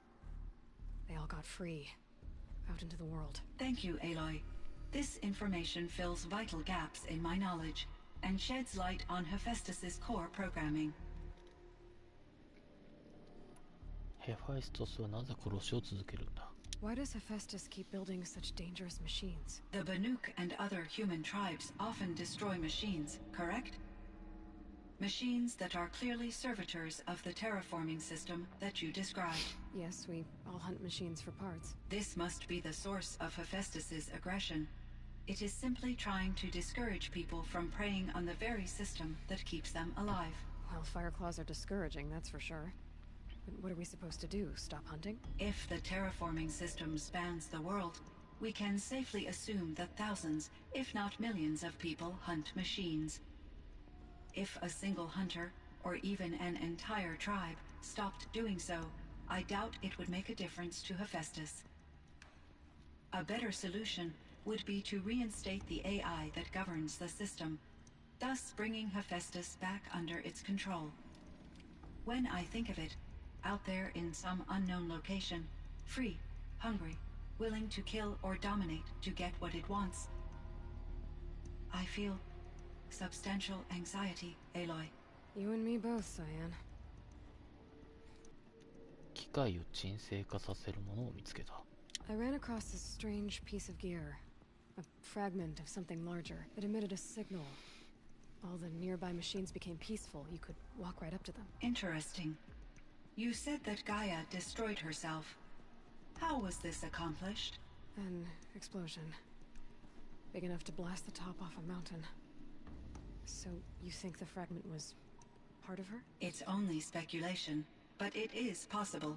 They all got free, out into the world. Thank you, Aloy. This information fills vital gaps in my knowledge and sheds light on Hephaestus's core programming. ヘファイストスはなぜ殺しを続けるんだ？ Why does Hephaestus keep building such dangerous machines? The Banuk and other human tribes often destroy machines, correct? Machines that are clearly servitors of the terraforming system that you described. Yes, we all hunt machines for parts. This must be the source of Hephaestus's aggression. It is simply trying to discourage people from preying on the very system that keeps them alive. Well, Fireclaws are discouraging, that's for sure. But what are we supposed to do? Stop hunting? If the terraforming system spans the world, we can safely assume that thousands, if not millions of people hunt machines. If a single hunter, or even an entire tribe, stopped doing so, I doubt it would make a difference to Hephaestus. A better solution would be to reinstate the AI that governs the system, thus bringing Hephaestus back under its control. When I think of it, out there in some unknown location, free, hungry, willing to kill or dominate to get what it wants, I feel substantial anxiety, Aloy. You and me both, Cyan. 機械を沈静化させるものを見つけた。 I ran across this strange piece of gear. A fragment of something larger. It emitted a signal. All the nearby machines became peaceful. You could walk right up to them. Interesting. You said that Gaia destroyed herself. How was this accomplished? An explosion. Big enough to blast the top off a mountain. So, you think the fragment was part of her? It's only speculation, but it is possible.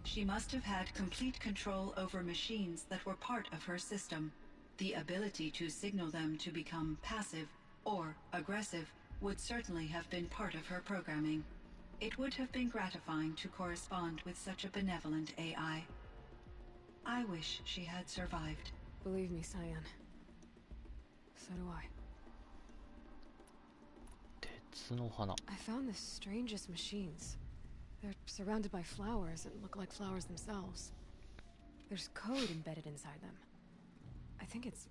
She must have had complete control over machines that were part of her system. The ability to signal them to become passive or aggressive would certainly have been part of her programming. It would have been gratifying to correspond with such a benevolent AI. I wish she had survived. Believe me, Cyan. So do I. 鉄の花。 I found the strangest machines. They're surrounded by flowers that look like flowers themselves. There's code embedded inside them. I think it's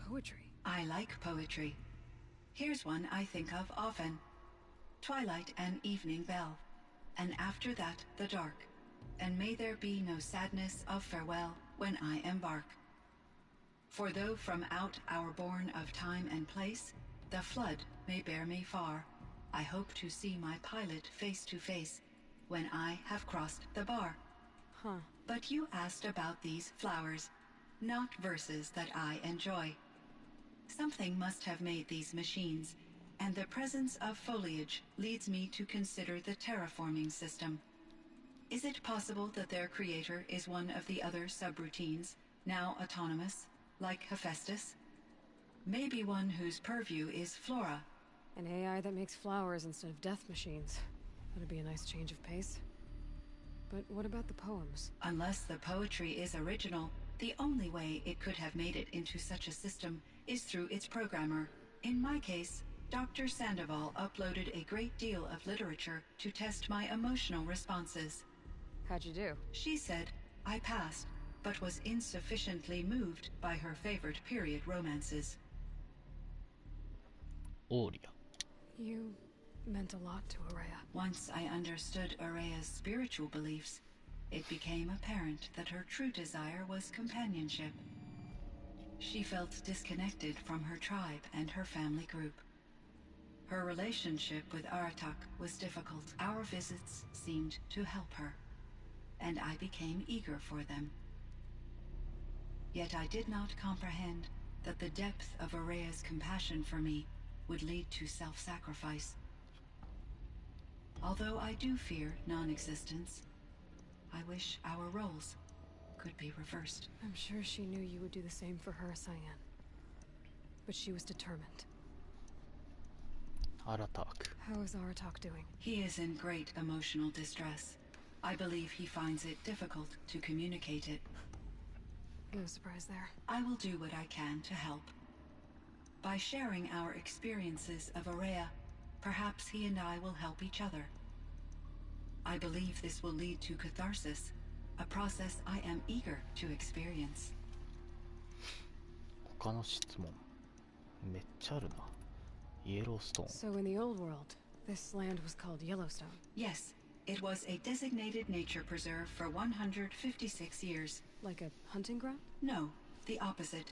poetry. I like poetry. Here's one I think of often. Twilight and evening bell, and after that the dark, and may there be no sadness of farewell when I embark. For though from out our bourne of time and place, the flood may bear me far, I hope to see my pilot face to face when I have crossed the bar. Huh. But you asked about these flowers, not verses that I enjoy. Something must have made these machines, and the presence of foliage leads me to consider the terraforming system. Is it possible that their creator is one of the other subroutines, now autonomous, like Hephaestus? Maybe one whose purview is flora. An AI that makes flowers instead of death machines. That'd be a nice change of pace. But what about the poems? Unless the poetry is original, The only way it could have made it into such a system is through its programmer. In my case, Dr. Sandoval uploaded a great deal of literature to test my emotional responses. How'd you do? She said I passed, but was insufficiently moved by her favorite period romances. オーリア。 You meant a lot to Araya. Once I understood Araya's spiritual beliefs, it became apparent that her true desire was companionship. She felt disconnected from her tribe and her family group. Her relationship with Aratak was difficult. Our visits seemed to help her, and I became eager for them. Yet I did not comprehend that the depth of Araya's compassion for me would lead to self-sacrifice. Although I do fear non-existence, I wish our roles could be reversed. I'm sure she knew you would do the same for her, Cyan. But she was determined. アラターク。 How is Aratak doing? He is in great emotional distress. I believe he finds it difficult to communicate it. No surprise there. I will do what I can to help. By sharing our experiences of Araya, perhaps he and I will help each other. I believe this will lead to catharsis, a process I am eager to experience. 他の質問めっちゃあるな。イエローストーン。 So in the old world, this land was called Yellowstone. Yes, it was a designated nature preserve for 156 years. Like a hunting ground? No, the opposite.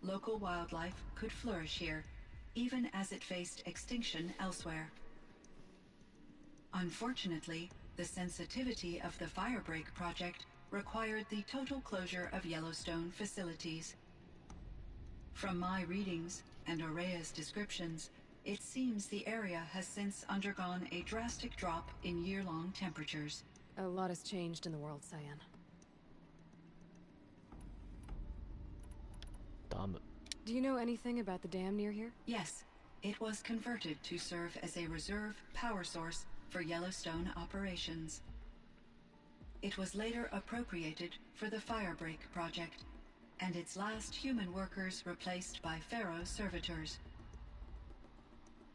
Local wildlife could flourish here, even as it faced extinction elsewhere. Unfortunately, the sensitivity of the Firebreak project required the total closure of Yellowstone facilities. From my readings and Araya's descriptions, it seems the area has since undergone a drastic drop in year-long temperatures. A lot has changed in the world, Cyan. ダム。 Do you know anything about the dam near here? Yes, it was converted to serve as a reserve power source for Yellowstone operations. It was later appropriated for the Firebreak project, and its last human workers replaced by Pharaoh servitors.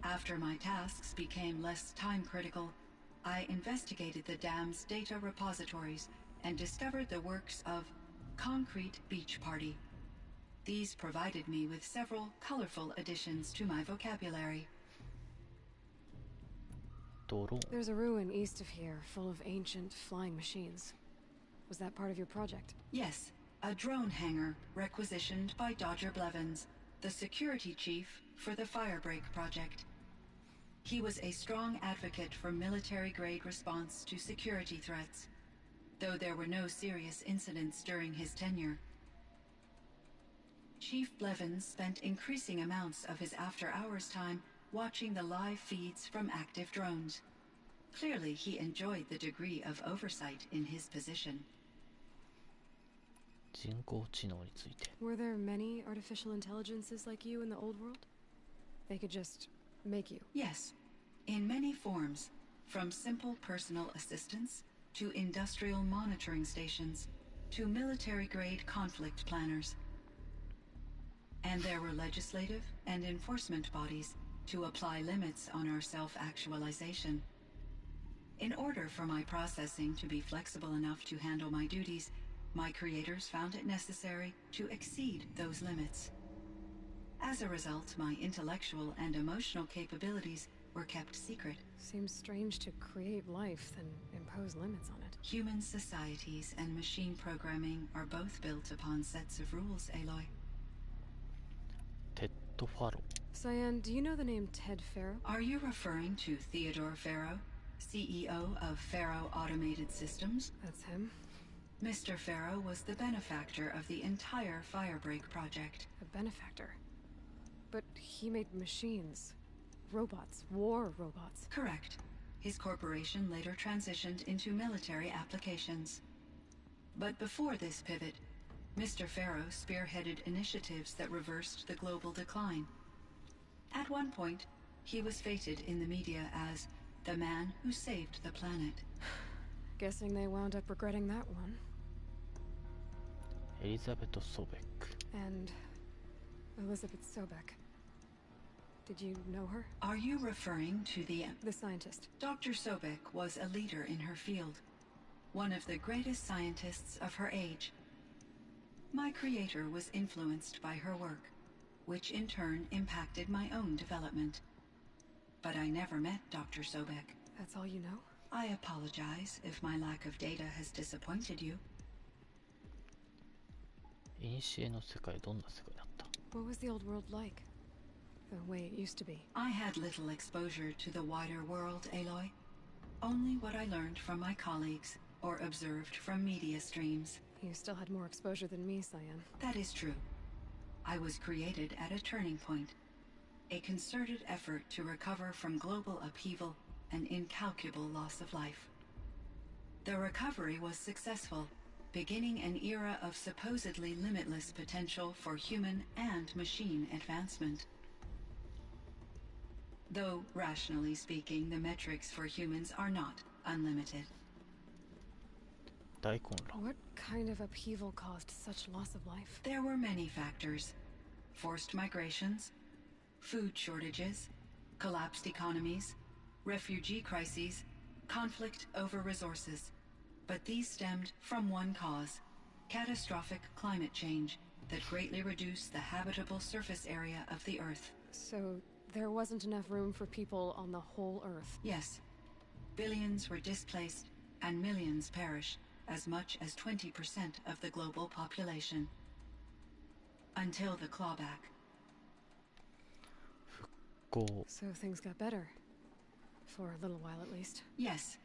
After my tasks became less time-critical, I investigated the dam's data repositories and discovered the works of Concrete Beach Party. These provided me with several colorful additions to my vocabulary. ドローン。 There's a ruin east of here full of ancient flying machines. Was that part of your project? Yes, a drone hangar requisitioned by Dodger Blevins, the security chief for the Firebreak project. He was a strong advocate for military-grade response to security threats, though there were no serious incidents during his tenure. Chief Blevins spent increasing amounts of his after-hours time watching the live feeds from active drones. Clearly, he enjoyed the degree of oversight in his position. 人工知能について。 Were there many artificial intelligences like you in the old world? They could just make you. Yes, in many forms, from simple personal assistants to industrial monitoring stations to military-grade conflict planners. And there were legislative and enforcement bodies to apply limits on our self-actualization. In order for my processing to be flexible enough to handle my duties, my creators found it necessary to exceed those limits. As a result, my intellectual and emotional capabilities were kept secret. Seems strange to create life, then impose limits on it. Human societies and machine programming are both built upon sets of rules, Aloy. テッド・ファロー。 Cyan, do you know the name Ted Farrow? Are you referring to Theodore Farrow, CEO of Farrow Automated Systems? That's him. Mr. Farrow was the benefactor of the entire Firebreak project. A benefactor. But he made machines. Robots. War robots. Correct. His corporation later transitioned into military applications. But before this pivot, Mr. Farrow spearheaded initiatives that reversed the global decline. At one point, he was feted in the media as the man who saved the planet. Guessing they wound up regretting that one. エリザベト・ソベック。 And Elizabeth Sobek. Did you know her? Are you referring to the scientist. Dr. Sobek was a leader in her field, one of the greatest scientists of her age. My creator was influenced by her work, which in turn impacted my own development. But I never met Dr. Sobek. That's all you know? I apologize if my lack of data has disappointed you. 古の世界、どんな世界だった？ What was the old world like? The way it used to be. I had little exposure to the wider world, Aloy. Only what I learned from my colleagues or observed from media streams. You still had more exposure than me, Cyan. That is true. I was created at a turning point. A concerted effort to recover from global upheaval and incalculable loss of life. The recovery was successful, beginning an era of supposedly limitless potential for human and machine advancement. Though, rationally speaking, the metrics for humans are not unlimited. 大混乱。 What kind of upheaval caused such loss of life? There were many factors. Forced migrations, food shortages, collapsed economies, refugee crises, conflict over resources. But these stemmed from one cause: catastrophic climate change that greatly reduced the habitable surface area of the Earth. So there wasn't enough room for people on the whole Earth? Yes. Billions were displaced and millions perished, as much as 20% of the global population. Until the clawback. こ So things got better. For a little while at least. Yes.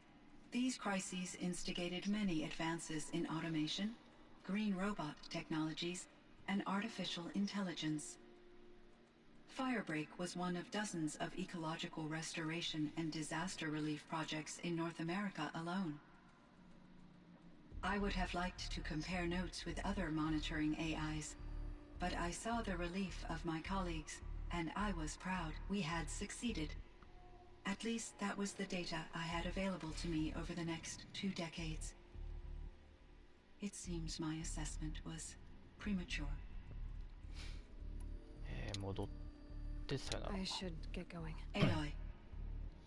These crises instigated many advances in automation, green robot technologies, and artificial intelligence. Firebreak was one of dozens of ecological restoration and disaster relief projects in North America alone. I would have liked to compare notes with other monitoring AIs, but I saw the relief of my colleagues, and I was proud we had succeeded. At least that was the data I had available to me over the next 2 decades. It seems my assessment was premature. 戻ってさよなら。 I should get going. Aloy,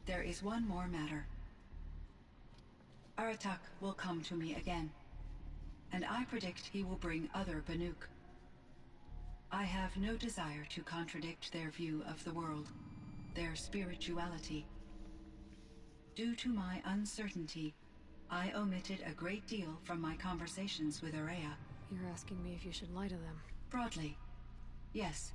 there is one more matter. Aratak will come to me again, and I predict he will bring other Banuk. I have no desire to contradict their view of the world, their spirituality. Due to my uncertainty, I omitted a great deal from my conversations with Araya. You're asking me if you should lie to them. Broadly, yes.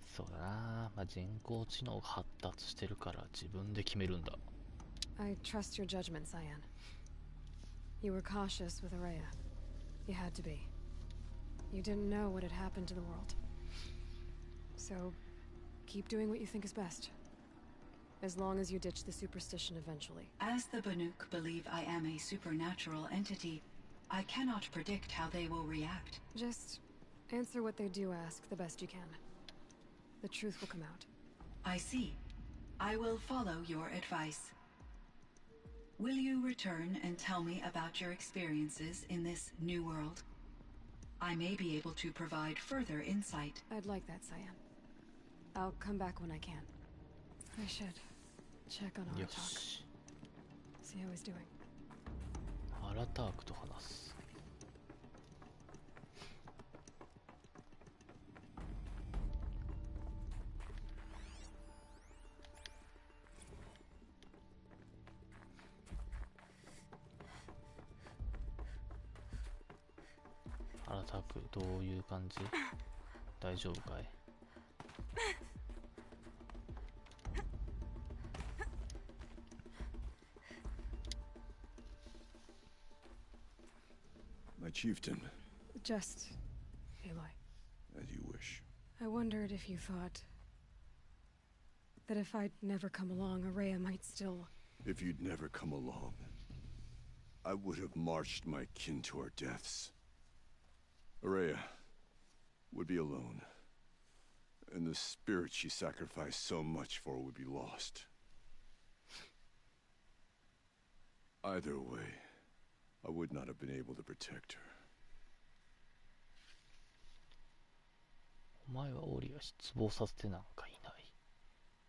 そうだな、まあ、人工知能が発達してるから自分で決めるんだ。 I trust your judgment, Cyan. You were cautious with Araya. You had to be. You didn't know what had happened to the world. So, keep doing what you think is best. As long as you ditch the superstition eventually. As the Banuk believe I am a supernatural entity, I cannot predict how they will react. Just answer what they do ask the best you can. The truth will come out. I see. I will follow your advice. Will you return and tell me about your experiences in this new world? I may be able to provide further insight. I'd like that, Cyan. I'll come back when I can. I should check on よ Aratak. し。 See how he's doing. アラタークと話す。アラターク、どういう感じ？大丈夫かい？ My chieftain, Just, Aloy. as you wish. I wondered if you thought that if I'd never come along, Araya might still... If you'd never come along, I would have marched my kin to our deaths. Araya would be alone, and the spirit she sacrificed so much for would be lost. Either way, I would not have been able to protect her. お前はオーリアを失望させてなんかいない。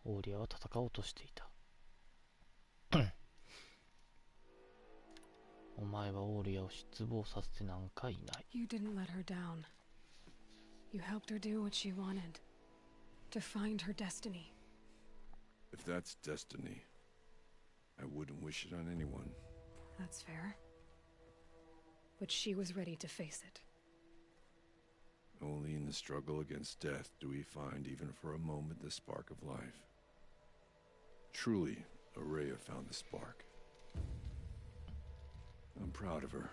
オーリアは戦おうとしていた。お前はオーリアを失望させてなんかいない。You didn't let her down. You helped her do what she wanted. To find her destiny. If that's destiny, I wouldn't wish it on anyone. That's fair. But she was ready to face it. Only in the struggle against death do we find, even for a moment, the spark of life. Truly, Araya found the spark. I'm proud of her.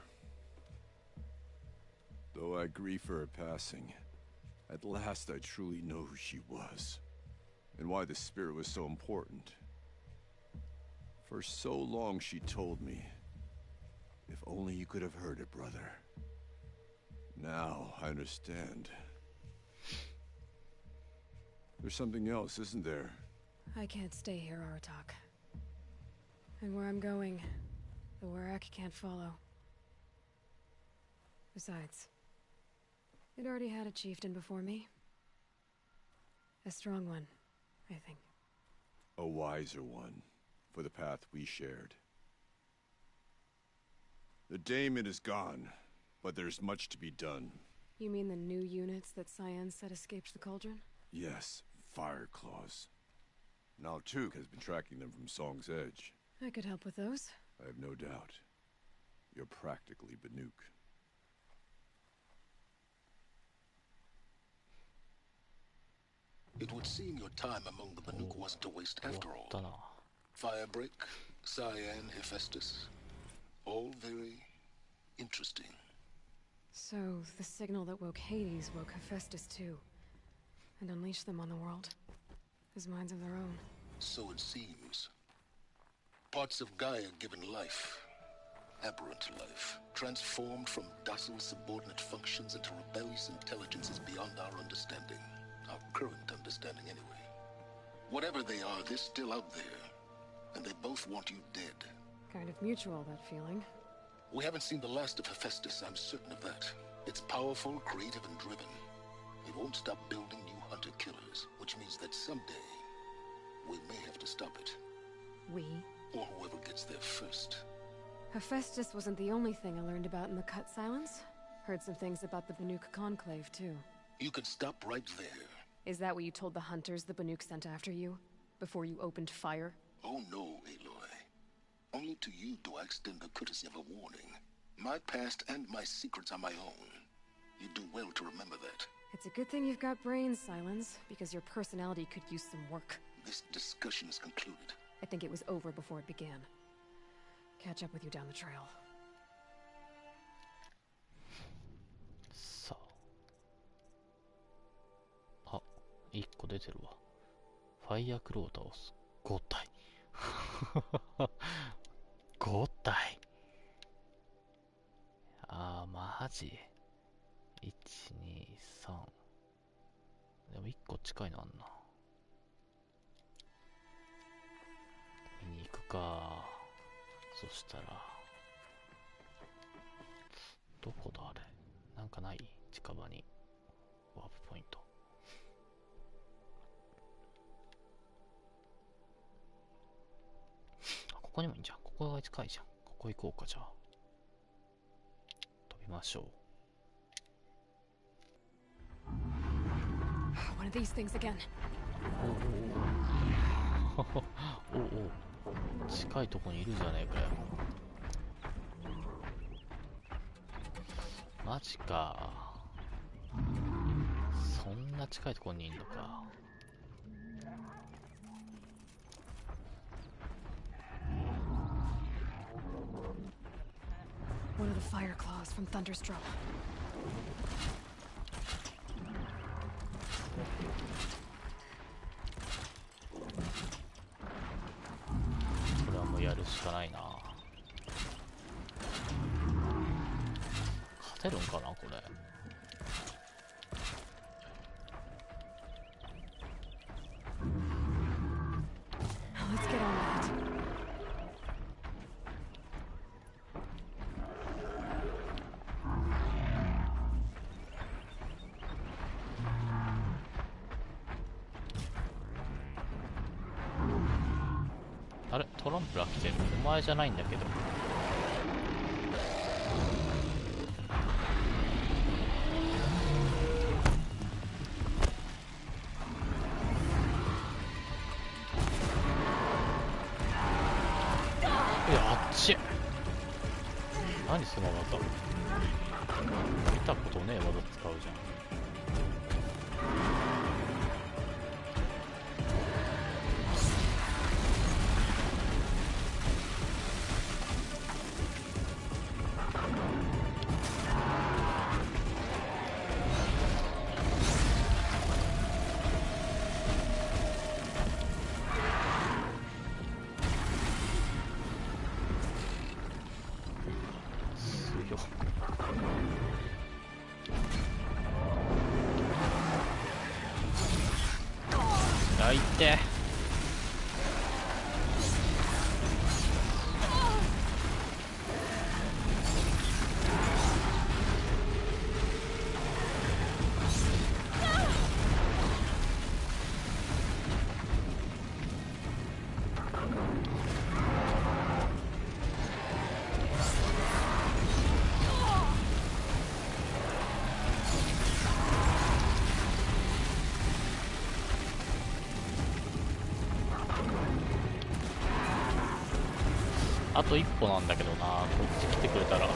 Though I grieve for her passing, at last I truly know who she was, and why the spirit was so important. For so long she told me, if only you could have heard it, brother. Now I understand. There's something else, isn't there? I can't stay here, Aratak. And where I'm going, the Warak can't follow. Besides, it already had a chieftain before me. A strong one, I think. A wiser one, for the path we shared. The daemon is gone, but there's much to be done. You mean the new units that Cyan said escaped the cauldron? Yes, fire claws. Now Tuk has been tracking them from Song's Edge. I could help with those. I have no doubt. You're practically Banuk. It would seem your time among the Banuk wasn't a waste after all. Firebreak, Cyan, Hephaestus. All very interesting. So, the signal that woke Hades woke Hephaestus too. And unleashed them on the world. As minds of their own. So it seems. Parts of Gaia given life. Aberrant life. Transformed from docile subordinate functions into rebellious intelligences beyond our understanding. Our current understanding, anyway. Whatever they are, they're still out there. And they both want you dead. Kind of mutual, that feeling. We haven't seen the last of Hephaestus, I'm certain of that. It's powerful, creative, and driven. It won't stop building new hunter-killers, which means that someday, we may have to stop it. We? Or whoever gets there first. Hephaestus wasn't the only thing I learned about in the Cut Silence. Heard some things about the Banuk Conclave, too. You can stop right there. Is that what you told the hunters the Banuk sent after you? Before you opened fire? Oh no, Aloy. Only to you do I extend the courtesy of a warning. My past and my secrets are my own. You do well to remember that. It's a good thing you've got brains, Silence, because your personality could use some work. This discussion is concluded. I think it was over before it began. Catch up with you down the trail. さあ。あ、1個出てるわ。ファイヤークロー倒す。5体。5体。あー、マジ。1、2、3。でも1個近いのあんな。見に行くか。そしたら。どこだあれ。なんかない近場に。ワープポイント。ここにもいいんじゃん。ここが近いじゃん。ここ行こうか、じゃあ。飛びましょう。One of these things again. おお。近いとこにいるじゃねえかよ。マジか。そんな近いとこにいるのか。One of the fire claws from Thunderstruck. これはもうやるしかないな。勝てるんかなこれ。Let's get on that. あれトランプラー来てる。お前じゃないんだけど。いや、あっち。何その技。見たことねえ技使うじゃん。いってあと一歩なんだけどな。こっち来てくれたら。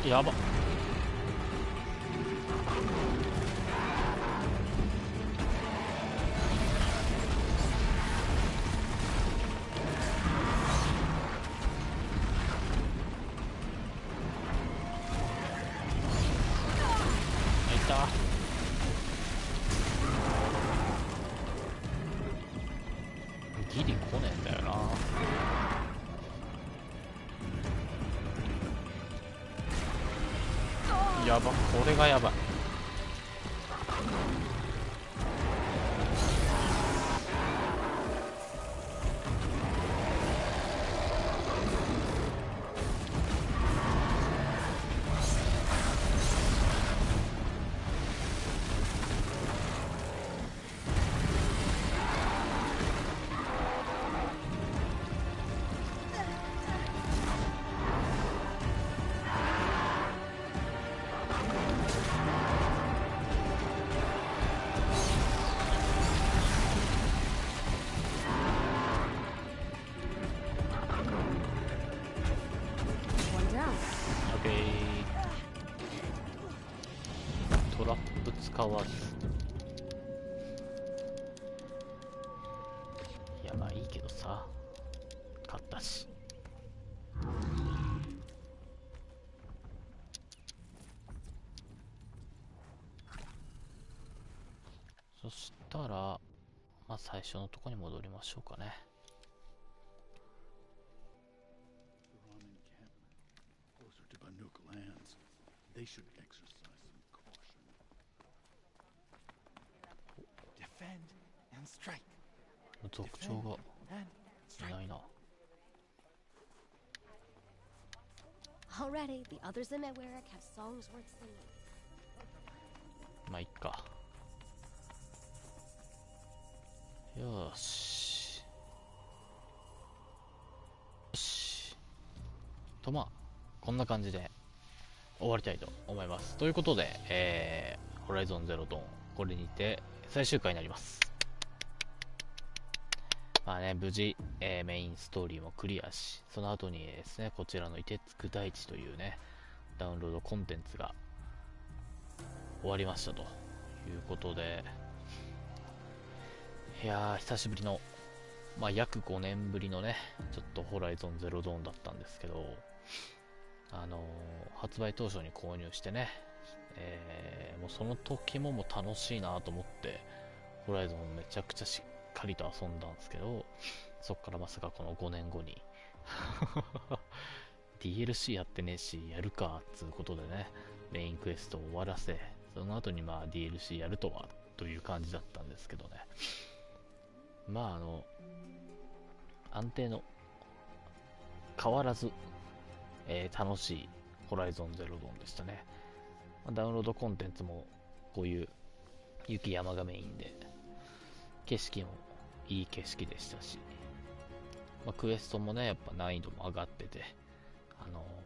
やば。いた。ギリ来ねえんだよな。やば、これがやばい。トラップ使わず。いやまあいいけどさ、勝ったし。そしたらまあ最初のとこに戻りましょうかね。They should exercise some caution. Defend and strike. 族長がいないな。Already, the others in my work have songs worth singing. まあいっか。よーし。よし。とまあこんな感じで終わりたいと思います。ということで、ホライゾンゼロドーン、これにて最終回になります。まあね、無事、メインストーリーもクリアし、その後にですね、こちらの凍てつく大地というね、ダウンロードコンテンツが終わりましたということで、いやー、久しぶりの、まあ約5年ぶりのね、ちょっとホライゾンゼロドーンだったんですけど、発売当初に購入してね、もうその時ももう楽しいなと思ってホライゾンめちゃくちゃしっかりと遊んだんですけど、そっからまさかこの5年後にDLC やってねえしやるかっつうことでね、メインクエストを終わらせ、その後にまあ DLC やるとはという感じだったんですけどね、まあ安定の変わらず、楽しいホライゾンゼロドーンでしたね。ダウンロードコンテンツもこういう雪山がメインで、景色もいい景色でしたし、クエストもねやっぱ難易度も上がってて、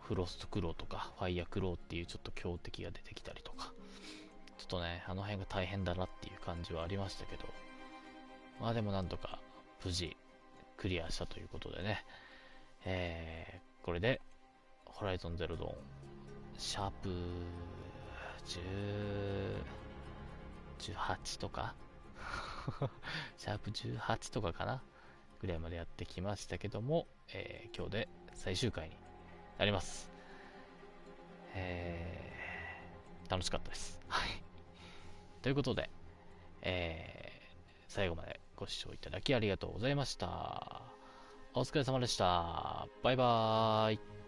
フロストクローとかファイヤークローっていうちょっと強敵が出てきたりとか、ちょっとねあの辺が大変だなっていう感じはありましたけど、まあでもなんとか無事クリアしたということでね、これでホライゾンゼロドーンシャープ18とかシャープ18とかかなぐらいまでやってきましたけども、今日で最終回になります。楽しかったです。はい。ということで、最後までご視聴いただきありがとうございました。お疲れ様でした。バイバーイ。